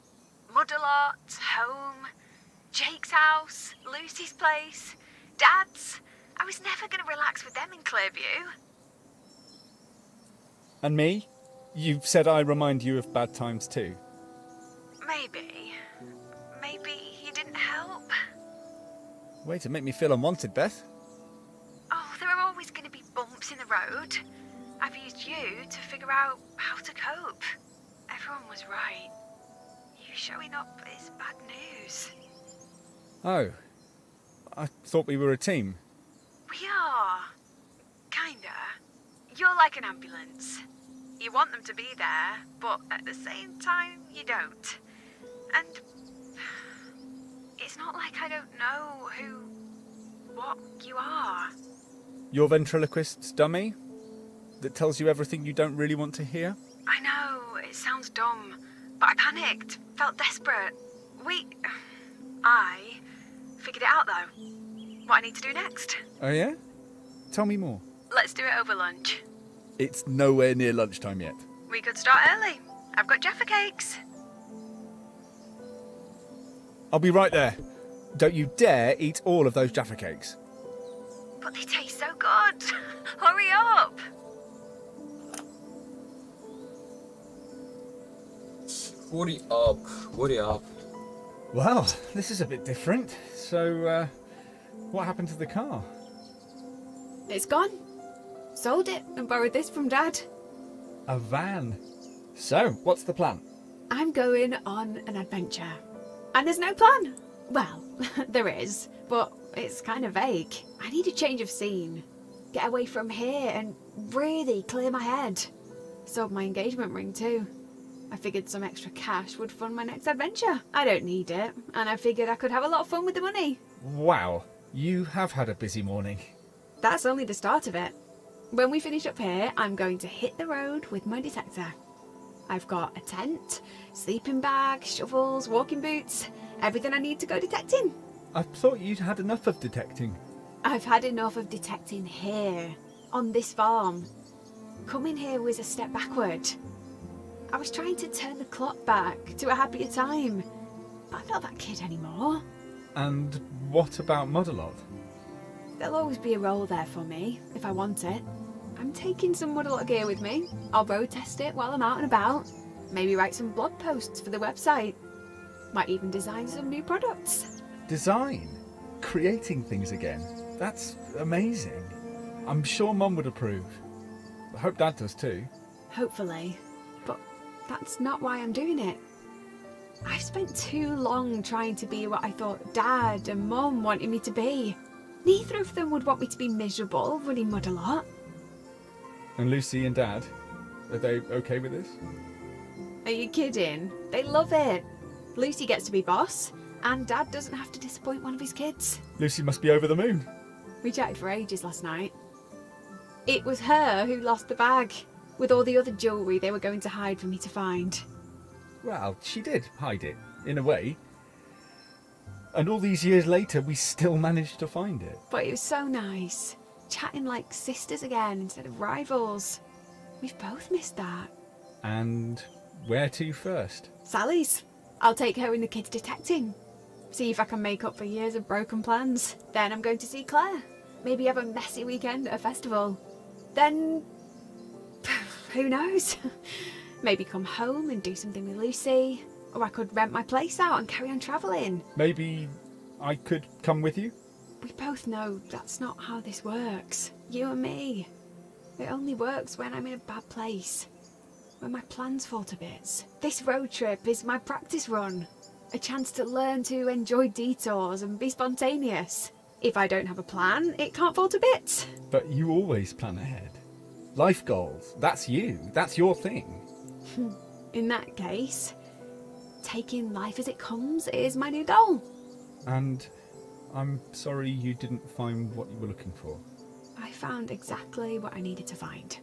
Mudalot, home, Jake's house, Lucy's place, Dad's. I was never going to relax with them in Clearview. And me? You've said I remind you of bad times too. Maybe. Maybe you didn't help. Way to make me feel unwanted, Beth. Oh, there are always going to be bumps in the road. I've used you to figure out how to cope. Everyone was right. You showing up is bad news. Oh. I thought we were a team. We are. Kinda. You're like an ambulance. You want them to be there, but at the same time, you don't. And it's not like I don't know what you are. Your ventriloquist's dummy? That tells you everything you don't really want to hear? I know, it sounds dumb, but I panicked, felt desperate. I figured it out though. What I need to do next. Oh yeah? Tell me more. Let's do it over lunch. It's nowhere near lunchtime yet. We could start early. I've got Jaffa cakes. I'll be right there. Don't you dare eat all of those Jaffa cakes. But they taste so good. Hurry up. Hurry up, hurry up. Well, this is a bit different. So, what happened to the car? It's gone. Sold it and borrowed this from Dad. A van. So, what's the plan? I'm going on an adventure. And there's no plan. Well, There is, but it's kind of vague. I need a change of scene. Get away from here and really clear my head. Sold my engagement ring too. I figured some extra cash would fund my next adventure. I don't need it, and I figured I could have a lot of fun with the money. Wow, you have had a busy morning. That's only the start of it. When we finish up here, I'm going to hit the road with my detector. I've got a tent, sleeping bag, shovels, walking boots, everything I need to go detecting. I thought you'd had enough of detecting. I've had enough of detecting here, on this farm. Coming here was a step backward. I was trying to turn the clock back to a happier time. I'm not that kid anymore. And what about Muddalot? There'll always be a role there for me, if I want it. I'm taking some Muddalot gear with me. I'll road test it while I'm out and about. Maybe write some blog posts for the website. Might even design some new products. Design? Creating things again? That's amazing. I'm sure Mum would approve. I hope Dad does too. Hopefully. But that's not why I'm doing it. I've spent too long trying to be what I thought Dad and Mum wanted me to be. Neither of them would want me to be miserable running Muddalot. And Lucy and Dad, are they okay with this? Are you kidding? They love it. Lucy gets to be boss, and Dad doesn't have to disappoint one of his kids. Lucy must be over the moon. We chatted for ages last night. It was her who lost the bag, with all the other jewellery they were going to hide for me to find. Well, she did hide it, in a way. And all these years later, we still managed to find it. But it was so nice, chatting like sisters again instead of rivals. We've both missed that. And where to first? Sally's. I'll take her and the kids detecting. See if I can make up for years of broken plans. Then I'm going to see Claire. Maybe have a messy weekend at a festival. Then, who knows? Maybe come home and do something with Lucy. Or I could rent my place out and carry on travelling. Maybe I could come with you? We both know that's not how this works. You and me. It only works when I'm in a bad place. When my plans fall to bits. This road trip is my practice run. A chance to learn to enjoy detours and be spontaneous. If I don't have a plan, it can't fall to bits. But you always plan ahead. Life goals, that's you. That's your thing. In that case, taking life as it comes is my new goal. And I'm sorry you didn't find what you were looking for. I found exactly what I needed to find.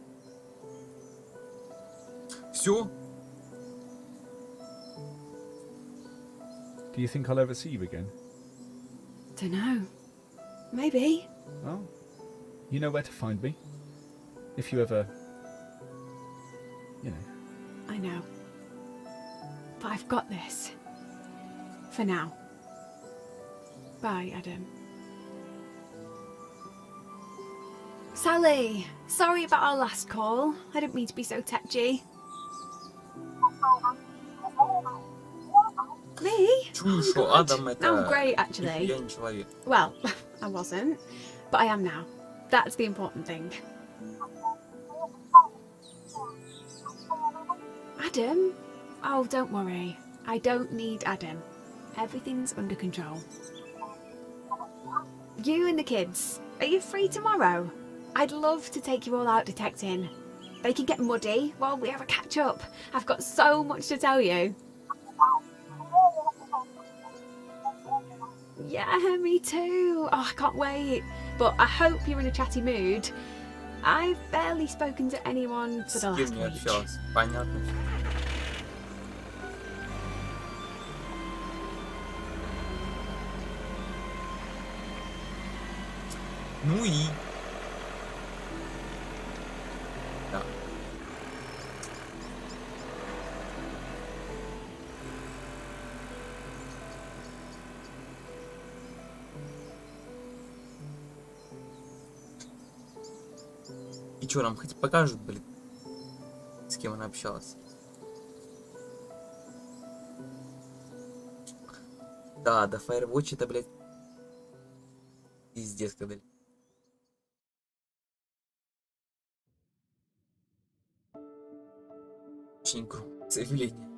Все? Do you think I'll ever see you again? Dunno. Maybe. Well, you know where to find me. If you ever, you know. I know. But I've got this. For now. Bye, Adam. Sally! Sorry about our last call. I didn't mean to be so tetchy. Me? Чую, Oh, что God. Адам это... I'm great, actually. Я не человек. Well, I wasn't. But I am now. That's the important thing. Adam? Oh, don't worry. I don't need Adam. Everything's under control. You and the kids, are you free tomorrow? I'd love to take you all out detecting. They can get muddy while we have a catch up. I've got so much to tell you. Yeah, me too. Oh, I can't wait. But I hope you're in a chatty mood. I've barely spoken to anyone for С the кем last не week. общалась. Понятно. Ну и... Да. И чё, нам хоть покажут, блин, с кем она общалась? Да, до Firewatch это, блядь, пиздец, когда... Очень крутое заявление.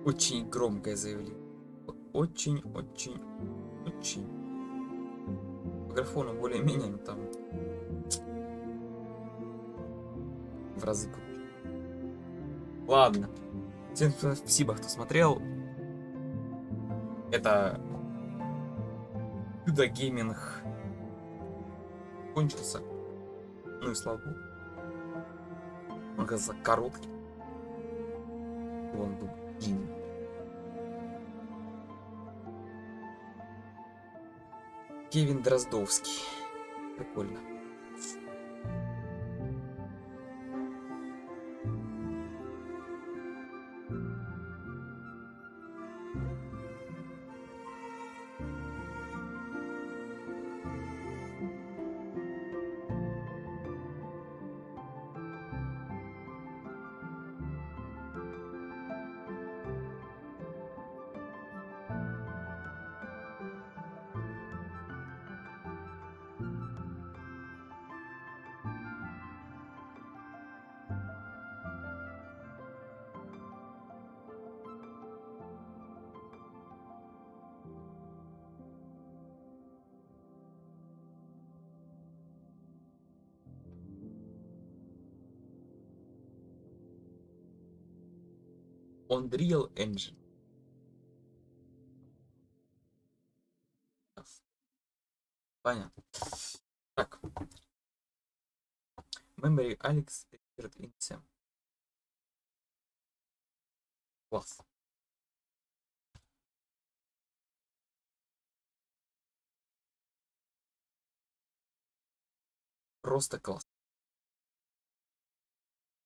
Очень громкое заявление. Очень. По графону более-менее, но там в разы круче. Ладно. Всем спасибо, кто смотрел. Это Чудо гейминг кончился. Ну и слава богу. Он оказался короткий. Он был длинный. Кевин Дроздовский. Прикольно. Unreal Engine. Понятно. Так. Memory Alex Expert in Sam. Класс. Просто класс.